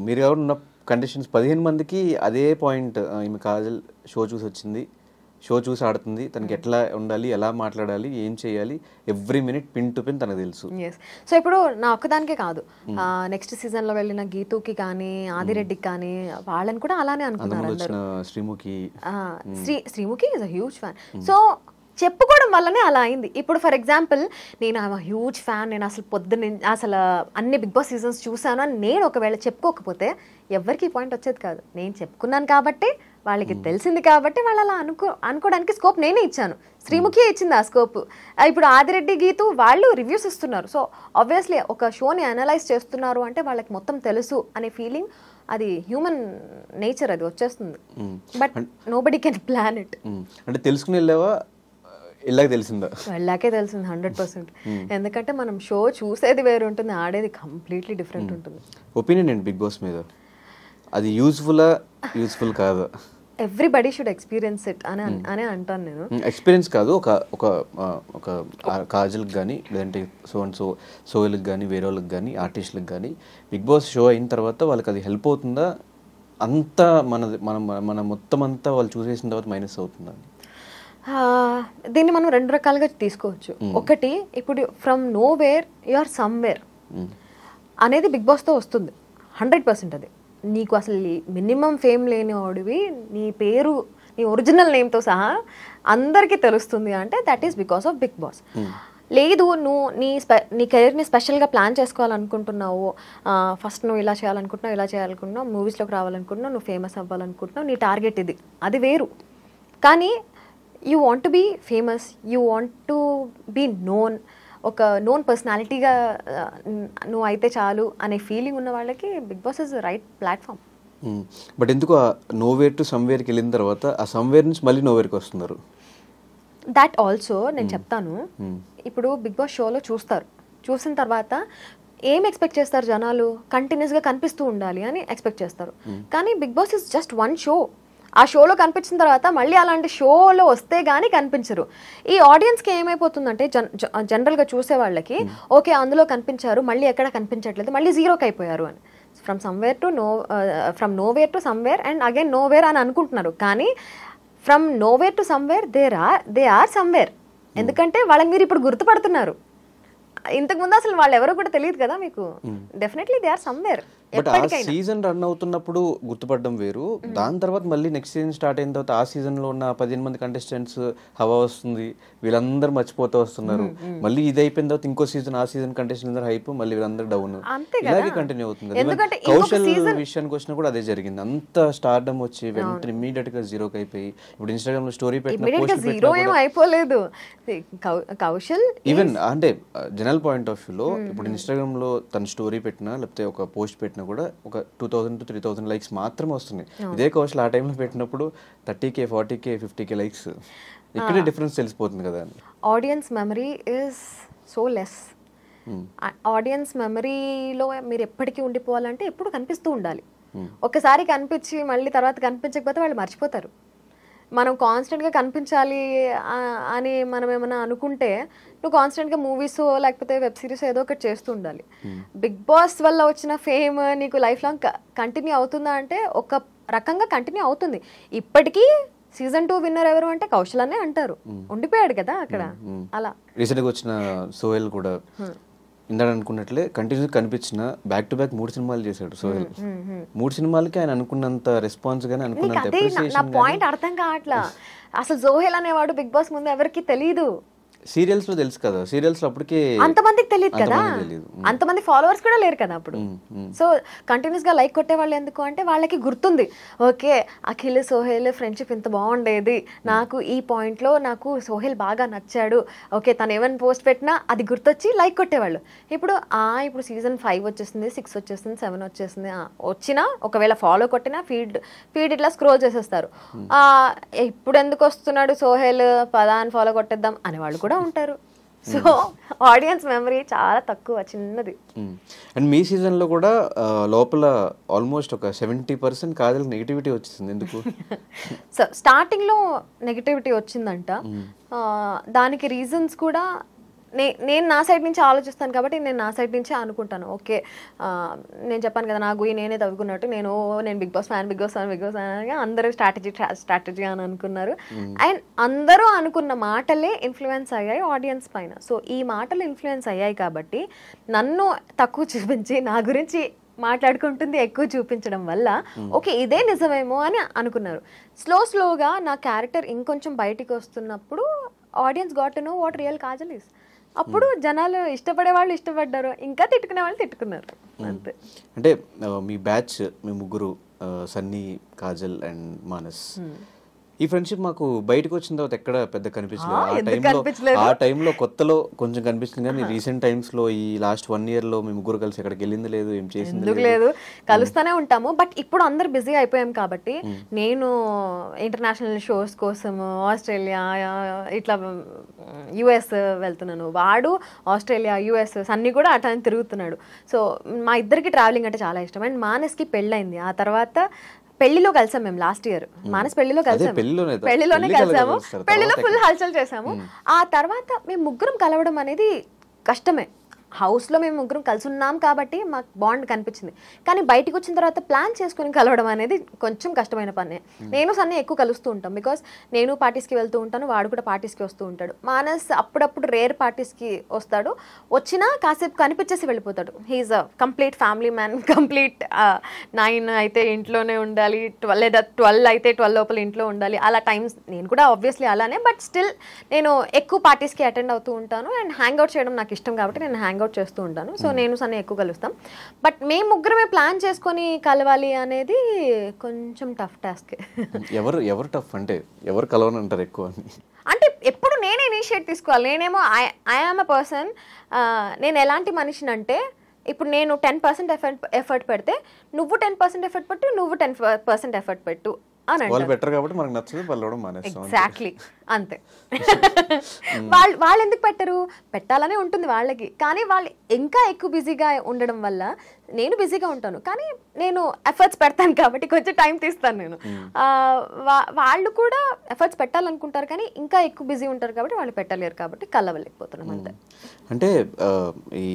మీరు ఎవరు ఉన్న కండిషన్స్ 15 మందికి అదే పాయింట్. ఈమె కాజల్ షో చూసి వచ్చింది, షో చూసి ఆడుతుంది, తనకి ఎట్లా ఉండాలి, ఎలా మాట్లాడాలి, ఏం చేయాలి, every minute pin to pin తనకు తెలుసు. సో ఇప్పుడు నా ఒక్కదానికే కాదు, నెక్స్ట్ సీజన్లో వెళ్ళిన గీతుకి కానీ, ఆదిరెడ్డికి కానీ, వాళ్ళని కూడా అలానే అనుకున్నారు అందరూ. Sreemukhi is a huge fan. So చెప్పుకోవడం వల్లనే అలా అయింది. ఇప్పుడు ఫర్ ఎగ్జాంపుల్, నేను హ్యూజ్ ఫ్యాన్, నేను అసలు అసలు అన్ని బిగ్ బాస్ సీజన్స్ చూసాను అని నేను ఒకవేళ చెప్పుకోకపోతే ఎవరికి పాయింట్ వచ్చేది కాదు. నేను చెప్పుకున్నాను కాబట్టి, వాళ్ళకి తెలిసింది కాబట్టి వాళ్ళు అలా అనుకోవడానికి స్కోప్ నేనే ఇచ్చాను. శ్రీముఖి ఇచ్చింది ఆ స్కోప్. ఇప్పుడు ఆదిరెడ్డి, గీతు వాళ్ళు రివ్యూస్ ఇస్తున్నారు. సో ఆబ్వియస్లీ ఒక షోని అనలైజ్ చేస్తున్నారు అంటే వాళ్ళకి మొత్తం తెలుసు అనే ఫీలింగ్, అది హ్యూమన్ నేచర్, అది వచ్చేస్తుంది. But nobody can plan it. అంటే తెలుసుకుని వెళ్ళావా, వెళ్ళాకే తెలిసింది 100%. ఎందుకంటే మనం షో చూసేది వేరు ఉంటుంది, ఆడేది కంప్లీట్లీ డిఫరెంట్ ఉంటుంది. ఒపీనియన్ ఏంటి బిగ్ బాస్ మీద? అది యూస్ఫుల్ కాదు? ఎవ్రీబడి షుడ్ ఎక్స్పీరియన్స్ ఇట్ అని అంటాను నేను. ఎక్స్పీరియన్స్ కాదు, ఒక కాజల్కి కానీ, లేదంటే సోయల్కి కానీ, వేరే వాళ్ళకి కానీ, ఆర్టిస్టులకు కానీ బిగ్ బాస్ షో అయిన తర్వాత వాళ్ళకి అది హెల్ప్ అవుతుందా? అంతా మన మొత్తం అంతా వాళ్ళు చూసేసిన తర్వాత మైనస్ అవుతుందా? దీన్ని మనం 2 రకాలుగా తీసుకోవచ్చు. ఒకటి, ఇప్పుడు from nowhere you are somewhere అనేది బిగ్ బాస్తో వస్తుంది 100%. అది నీకు అసలు మినిమం ఫేమ్ లేని వాడివి, నీ పేరు నీ ఒరిజినల్ నేమ్తో సహా అందరికీ తెలుస్తుంది అంటే that is because of Bigg Boss. లేదు నువ్వు నీ కెరీర్ని స్పెషల్గా ప్లాన్ చేసుకోవాలనుకుంటున్నావు, ఫస్ట్ నువ్వు ఇలా చేయాలనుకుంటున్నావు, మూవీస్లోకి రావాలనుకుంటున్నావు, నువ్వు ఫేమస్ అవ్వాలనుకుంటున్నావు, నీ టార్గెట్ ఇది, అది వేరు. కానీ you want to be famous, you want to be known, ఒక నోన్ పర్సనాలిటీగా నువ్వు అయితే చాలు అనే ఫీలింగ్ ఉన్న వాళ్ళకి Bigg Boss is right platform. But ఎందుకు నోవేర్ టు సమ్వేర్కి వెళ్ళిన తర్వాత ఆ సమ్వేర్ నుంచి మళ్ళీ నోవేర్కి వస్తున్నారు? దట్ ఆల్సో నేను చెప్తాను. ఇప్పుడు బిగ్ బాస్ షోలో చూసిన తర్వాత ఏం ఎక్స్పెక్ట్ చేస్తారు జనాలు? కంటిన్యూస్గా కనిపిస్తూ ఉండాలి అని ఎక్స్పెక్ట్ చేస్తారు. కానీ Bigg Boss is just one show. ఆ షోలో కనిపించిన తర్వాత మళ్ళీ అలాంటి షోలో వస్తే కానీ కనిపించరు. ఈ ఆడియన్స్కి ఏమైపోతుందంటే జనరల్గా చూసే వాళ్ళకి ఓకే అందులో కనిపించారు, మళ్ళీ ఎక్కడ కనిపించట్లేదు, మళ్ళీ జీరోకి అయిపోయారు అని. From nowhere to somewhere and again nowhere అని అనుకుంటున్నారు. కానీ from nowhere to somewhere they are somewhere. ఎందుకంటే వాళ్ళకి మీరు ఇప్పుడు గుర్తుపడుతున్నారు. ఇంతకుముందు అసలు వాళ్ళు ఎవరో కూడా తెలియదు కదా మీకు. Definitely they are somewhere. But ఆ సీజన్ రన్ అవుతున్నప్పుడు గుర్తుపడడం వేరు, దాని తర్వాత మళ్ళీ నెక్స్ట్ సీజన్ స్టార్ట్ అయిన తర్వాత ఆ సీజన్లో ఉన్న 15 మంది కంటెస్టెంట్స్ హవా వస్తుంది, వీళ్ళందరూ మర్చిపోతూ వస్తున్నారు. మళ్ళీ ఇది అయిపోయిన తర్వాత ఇంకో సీజన్, ఆ సీజన్ కంటెస్టెంట్ హైప్, మళ్ళీ వీళ్ళందరూ డౌన్, ఇలాగే కంటిన్యూ అవుతుంది. కౌశల్ విషయానికి వచ్చినా కూడా అదే జరిగింది. అంత స్టార్డమ్ వచ్చి వెంటనే ఇమీడియట్ గా జీరోకి అయిపోయి ఇప్పుడు ఇన్స్టాగ్రామ్ లో స్టోరీ అయిపోలేదు కౌశల్. ఈవెన్ అంటే జనరల్ పాయింట్ ఆఫ్ వ్యూలో ఇప్పుడు ఇన్స్టాగ్రామ్ లో తన స్టోరీ పెట్టినా లేకపోతే ఒక పోస్ట్ పెట్టినా కూడా ఒక 2000 to 3000 లైక్స్ మాత్రమే వస్తున్నాయి. ఇదే కౌశల్ ఆ టైంలో పెట్టినప్పుడు 30K 40K 50K లైక్స్. ఇక్కడే డిఫరెన్స్ తెలిసిపోతుంది కదా. Audience memory is so less. Audience మెమరీలో మీరు ఎప్పటికీ ఉండిపోవాలంటే ఎప్పుడు కనిపిస్తూ ఉండాలి. ఒకసారి కనిపించి మళ్ళీ తర్వాత కనిపించకపోతే వాళ్ళు మర్చిపోతారు. మనం కాన్స్టెంట్గా కనిపించాలి అని మనం ఏమైనా అనుకుంటే నువ్వు కాన్స్టెంట్గా మూవీస్ లేకపోతే వెబ్ సిరీస్ ఏదో ఒకటి చేస్తూ ఉండాలి. బిగ్ బాస్ వల్ల వచ్చిన ఫేమ్ నీకు లైఫ్ లాంగ్ కంటిన్యూ అవుతుందా అంటే ఒక రకంగా కంటిన్యూ అవుతుంది. ఇప్పటికీ సీజన్ 2 విన్నర్ ఎవరు అంటే కౌశల్ అనే అంటారు. ఉండిపోయాడు కదా అక్కడ. అలా రీసెంట్గా వచ్చిన సోహెల్ కూడా ఇందాక అనుకున్నట్లే కంటిన్యూ కనిపించిన బ్యాక్ టు బ్యాక్ 3 సినిమాలు చేశాడు సోహెల్. 3 సినిమాలకి ఆయన అనుకున్నంత రెస్పాన్స్ గానీ అనుకున్నంత అప్రిసియేషన్. పాయింట్ అర్థం కావట్లా. అసలు సోహెల్ అనేవాడు బిగ్ బాస్ ముందు ఎవరికి తెలీదు. సీరియల్స్ లో తెలుసు కదా, సీరియల్స్ లో అప్పటికే అంతమందికి తెలియదు కదా, అంతమంది ఫాలోవర్స్ కూడా లేరు కదా అప్పుడు. సో కంటిన్యూస్ గా లైక్ కొట్టే వాళ్ళు ఎందుకు అంటే వాళ్ళకి గుర్తుంది, ఓకే అఖిల్ సోహెల్ ఫ్రెండ్షిప్ ఇంత బాగుండేది, నాకు ఈ పాయింట్ లో నాకు సోహెల్ బాగా నచ్చాడు, ఓకే తను ఏమైనా పోస్ట్ పెట్టినా అది గుర్తొచ్చి లైక్ కొట్టేవాళ్ళు. ఇప్పుడు ఇప్పుడు సీజన్ 5 వచ్చేసింది, 6 వచ్చేసింది, 7 వచ్చేసింది, వచ్చినా ఒకవేళ ఫాలో కొట్టినా ఫీడ్ ఇట్లా స్క్రోల్ చేసేస్తారు. ఇప్పుడు ఎందుకు వస్తున్నాడు సోహెల్, పదాన్ని ఫాలో కొట్టేద్దాం అనేవాళ్ళు కూడా ఉంటారు. సో ఆడియన్స్ మెమరీ చాలా తక్కువ, చిన్నది. అండ్ మీ సీజన్ లో కూడా లోపల ఆల్మోస్ట్ ఒక 70% కాజల్ నెగిటివిటీ వచ్చింది. ఎందుకు? సో స్టార్టింగ్ లో నెగిటివిటీ వచ్చిందంట. దానికి రీజన్స్ కూడా నేను నా సైడ్ నుంచి ఆలోచిస్తాను కాబట్టి నేను నా సైడ్ నుంచే అనుకుంటాను. ఓకే నేను చెప్పాను కదా, నా గుయి నేనే తవ్వుకున్నట్టు నేను బిగ్ బాస్ ఫ్యాన్ అని అందరూ స్ట్రాటజీ అని అనుకున్నారు. అండ్ అందరూ అనుకున్న మాటలే ఇన్ఫ్లుయెన్స్ అయ్యాయి ఆడియన్స్ పైన. సో ఈ మాటలు ఇన్ఫ్లుయెన్స్ అయ్యాయి కాబట్టి నన్ను తక్కువ చూపించి నా గురించి మాట్లాడుకుంటుంది ఎక్కువ చూపించడం వల్ల ఓకే ఇదే నిజమేమో అని అనుకున్నారు. స్లోగా నా క్యారెక్టర్ ఇంకొంచెం బయటికి వస్తున్నప్పుడు audience got to know what real Kajal is. అప్పుడు జనాలు ఇష్టపడే వాళ్ళు ఇష్టపడ్డారు, ఇంకా తిట్టుకునే వాళ్ళు తిట్టుకున్నారు. అంతే. అంటే మీ బ్యాచ్ మీ ముగ్గురు సన్నీ, కాజల్ అండ్ మానస్, ఈ ఫ్రెండ్షిప్ మాకు బయటకు వచ్చిన తర్వాత ఎక్కడ పెద్ద కనిపించలేదు. ఆ టైంలో కొత్తలో కొంచెం కనిపిస్తుంది కానీ రీసెంట్ టైమ్స్ లో ఈ లాస్ట్ 1 year లో మీ ముగ్గురు కలిసి ఎక్కడికి వెళ్ళింది లేదు, ఏం చేసింది లేదు. కలుస్తూనే ఉంటాము. బట్ ఇప్పుడు అందరు బిజీ అయిపోయాం కాబట్టి నేను ఇంటర్నేషనల్ షోస్ కోసం ఆస్ట్రేలియా ఇట్లా యుఎస్ వెళ్తున్నాను, వాడు ఆస్ట్రేలియా యుఎస్ అన్ని కూడా అట్లా తిరుగుతున్నాడు. సో మా ఇద్దరికి ట్రావెలింగ్ అంటే చాలా ఇష్టం. అండ్ మానస్కి పెళ్ళైంది, ఆ తర్వాత పెళ్లిలో కలిసాం మేము లాస్ట్ ఇయర్. మానస్ పెళ్లిలో కలిసాము, పెళ్లిలోనే కలిసాము, పెళ్లిలో ఫుల్ హల్చల్ చేసాము. ఆ తర్వాత మేము ముగ్గురం కలవడం అనేది కష్టమే. హౌస్లో మేము ముగ్గురం కలిసి ఉన్నాం కాబట్టి మాకు బాండ్ కనిపించింది. కానీ బయటకు వచ్చిన తర్వాత ప్లాన్ చేసుకుని కలవడం అనేది కొంచెం కష్టమైన పనే. నేను సన్నీ ఎక్కువ కలుస్తూ ఉంటాం, బికాస్ నేను పార్టీస్కి వెళ్తూ ఉంటాను, వాడు కూడా పార్టీస్కి వస్తూ ఉంటాడు. మానస్ అప్పుడప్పుడు రేర్ పార్టీస్కి వస్తాడు, వచ్చినా కాసేపు కనిపించేసి వెళ్ళిపోతాడు. He's a complete family man. Complete 9 అయితే ఇంట్లోనే ఉండాలి, 12 లేదా 12 అయితే 12 లోపల ఇంట్లో ఉండాలి. అలా టైమ్స్ నేను కూడా ఆబ్వియస్లీ అలానే, బట్ స్టిల్ నేను ఎక్కువ పార్టీస్కి అటెండ్ అవుతూ ఉంటాను. అండ్ హ్యాంగ్ అవుట్ చేయడం నాకు ఇష్టం కాబట్టి నేను హ్యాంగ్ అవుట్ చేస్తూ ఉంటాను. సో నేను సన్నీ ఎక్కువ కలుస్తాం. బట్ మేము ముగ్గురమే ప్లాన్ చేసుకొని కలవాలి అనేది కొంచెం టఫ్ టాస్క్. ఎవరు టఫ్ అంటే ఎవరు కలవనంటారు ఎక్కువ అని? అంటే ఎప్పుడు నేనే ఇనిషియేట్ తీసుకోవాలి. నేనేమో ఐ ఆమ్ అ పర్సన్. నేను ఎలాంటి మనిషిని అంటే, ఇప్పుడు నేను 10% ఎఫర్ట్ పెడితే నువ్వు 10% ఎఫర్ట్ పెట్టు, నువ్వు 10% ఎఫర్ట్ పెట్టు అని వాళ్ళు బెటర్ కాబట్టి మనకు నచ్చదు, వాళ్ళు మానేస్తాం. ఎగ్జాక్ట్లీ అంతే. వాళ్ళు ఎందుకు పెట్టరు? పెట్టాలనే ఉంటుంది వాళ్ళకి, కానీ వాళ్ళు ఇంకా ఎక్కువ బిజీగా ఉండడం వల్ల నేను బిజీగా ఉంటాను, కానీ నేను ఎఫర్ట్స్ పెడతాను కాబట్టి కొంచెం టైం తీస్తాను నేను. వాళ్ళు కూడా ఎఫర్ట్స్ పెట్టాలనుకుంటారు కానీ ఇంకా ఎక్కువ బిజీ ఉంటారు కాబట్టి వాళ్ళు పెట్టలేరు, కాబట్టి కలవలేకపోతున్నాం అంతే. అంటే ఈ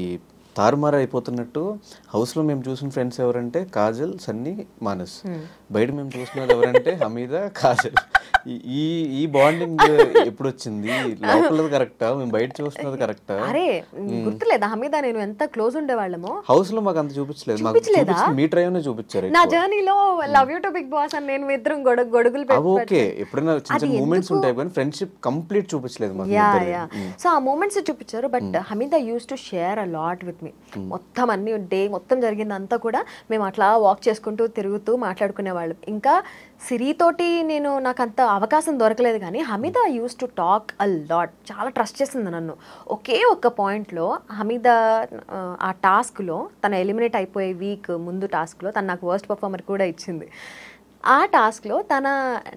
తారుమారు అయిపోతున్నట్టు హౌస్లో మేము చూసిన ఫ్రెండ్స్ ఎవరంటే కాజల్, సన్నీ, మానస్. బయట మేము చూసినది ఎవరంటే హమీదా, కాజల్. ఈ బాండింగ్ ఎప్పుడు వచ్చింది? లోపలది కరెక్టా, మేము బయట చూస్తున్నది కరెక్టా? అరే గుర్తులేదా హమీదా నేను ఎంత క్లోజ్ ఉండేవాళ్ళము? హౌస్ లో మాకు అంత చూపించలేదు, మీ ట్రైన్ చూపించారు. నా జర్నీలో love you to Bigg Boss అని నేను ఇద్దరం గొడుగులు పెట్టి, ఓకే ఎప్పుడైనా చిన్న చిన్న మూమెంట్స్ ఉంటాయి కానీ ఫ్రెండ్షిప్ కంప్లీట్ చూపించలేదు మాకు. సో ఆ మూమెంట్స్ చూపించారు. But Hamida used to share a lot with me. మొత్తం అన్ని డే మొత్తం జరిగిందంతా కూడా మేము అట్లా వాక్ చేసుకుంటూ తిరుగుతూ మాట్లాడుకునేవాళ్ళం. ఇంకా సిరితోటి నాకు అంత అవకాశం దొరకలేదు, కానీ Hamida used to talk a lot. చాలా ట్రస్ట్ చేసింది నన్ను. ఒకే ఒక్క పాయింట్లో హమీదా ఆ టాస్క్లో, తన ఎలిమినేట్ అయిపోయే వీక్ ముందు టాస్క్లో తను నాకు వర్స్ట్ పర్ఫార్మర్ కూడా ఇచ్చింది. ఆ టాస్క్లో తన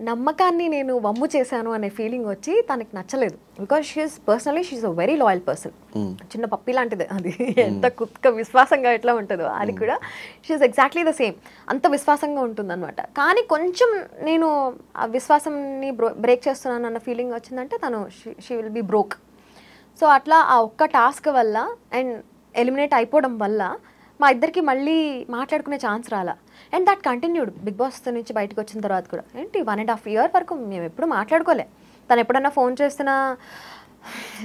నమ్మకాన్ని నేను వమ్ము చేశాను అనే ఫీలింగ్ వచ్చి తనకి నచ్చలేదు. Because she is a very loyal person. చిన్న పప్పి లాంటిది అది. ఎంత కుక్క విశ్వాసంగా ఎట్లా ఉంటుందో అది కూడా షీఈస్ ఎగ్జాక్ట్లీ ద సేమ్. అంత విశ్వాసంగా ఉంటుంది అనమాట. కానీ కొంచెం నేను ఆ విశ్వాసంని బ్రేక్ చేస్తున్నాను అన్న ఫీలింగ్ వచ్చిందంటే తను she will be broke. So అట్లా ఆ ఒక్క టాస్క్ వల్ల అండ్ ఎలిమినేట్ అయిపోవడం వల్ల మా ఇద్దరికి మళ్ళీ మాట్లాడుకునే ఛాన్స్ రాలా. And that continued Bigg Boss నుంచి బయటకు వచ్చిన తర్వాత కూడా. ఏంటి 1.5 year వరకు మేము ఎప్పుడు మాట్లాడుకోలే. తను ఎప్పుడన్నా ఫోన్ చేస్తున్నా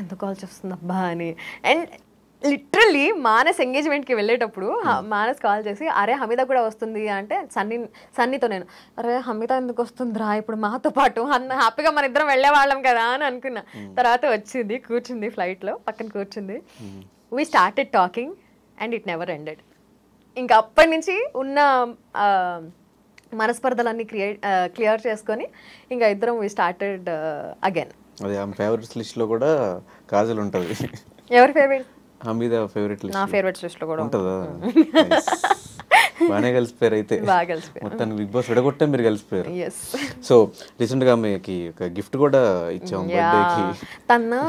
ఎందుకు కాల్ చేస్తుంది అబ్బా అని. అండ్ లిటరల్లీ మానస్ ఎంగేజ్మెంట్కి వెళ్ళేటప్పుడు మానస్ కాల్ చేసి, అరే హమీదా కూడా వస్తుంది అంటే సన్నీతో నేను, అరే హమీదా ఎందుకు వస్తుందిరా ఇప్పుడు మాతో పాటు హ్యాపీగా మన ఇద్దరం వెళ్ళేవాళ్ళం కదా అని అనుకున్నా. తర్వాత వచ్చింది, కూర్చుంది ఫ్లైట్లో, పక్కన కూర్చుంది. We started talking and it never ended. ఇంకా అప్పటి నుంచి ఉన్న మనస్పర్ధలన్నీ క్లియర్ చేసుకొని ఇంకా ఇద్దరం వీ స్టార్టెడ్ అగైన్. అదే ఆమె ఫేవరెట్స్ లిస్ట్ లో కూడా కాజల్ ఉంటుంది. ఎవరి ఫేవరెట్? Hamida favourite list. నా ఫేవరెట్స్ లిస్ట్ లో కూడా ఉంటుందా? బాగానే కలిసిపోయారు అయితే. బాగా కలిసిపోయారు మొత్తాన్ని బిగ్ బాస్ విడగొట్టే మీరు కలిసిపోయారు. సో రీసెంట్ గా మీకు ఒక గిఫ్ట్ కూడా ఇచ్చాము బర్త్డేకి. తన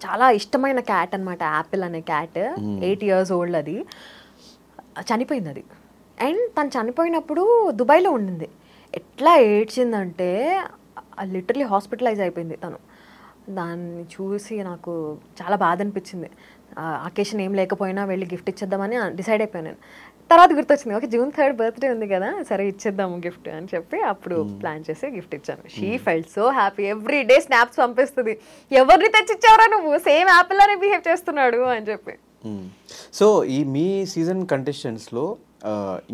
చాలా ఇష్టమైన క్యాట్ అనమాట, యాపిల్ అనే క్యాట్. 8 years old. అది చనిపోయింది అది. అండ్ తను చనిపోయినప్పుడు దుబాయ్లో ఉండింది. ఎట్లా ఏడ్చిందంటే లిటరలీ హాస్పిటలైజ్ అయిపోయింది తను. దాన్ని చూసి నాకు చాలా బాధ అనిపించింది. అకేషన్ ఏం లేకపోయినా వెళ్ళి గిఫ్ట్ ఇచ్చేద్దామని డిసైడ్ అయిపోయాను నేను. తర్వాత గుర్తొచ్చింది, ఓకే June 3rd బర్త్డే ఉంది కదా, సరే ఇచ్చేద్దాము గిఫ్ట్ అని చెప్పి అప్పుడు ప్లాన్ చేసి గిఫ్ట్ ఇచ్చాను. She felt so happy. Every day snaps పంపిస్తుంది, ఎవరిని తెచ్చిచ్చావరా నువ్వు, సేమ్ యాపిల్ లానే బిహేవ్ చేస్తున్నాడు అని చెప్పి. సో ఈ మీ సీజన్ కంటెస్టెంట్స్లో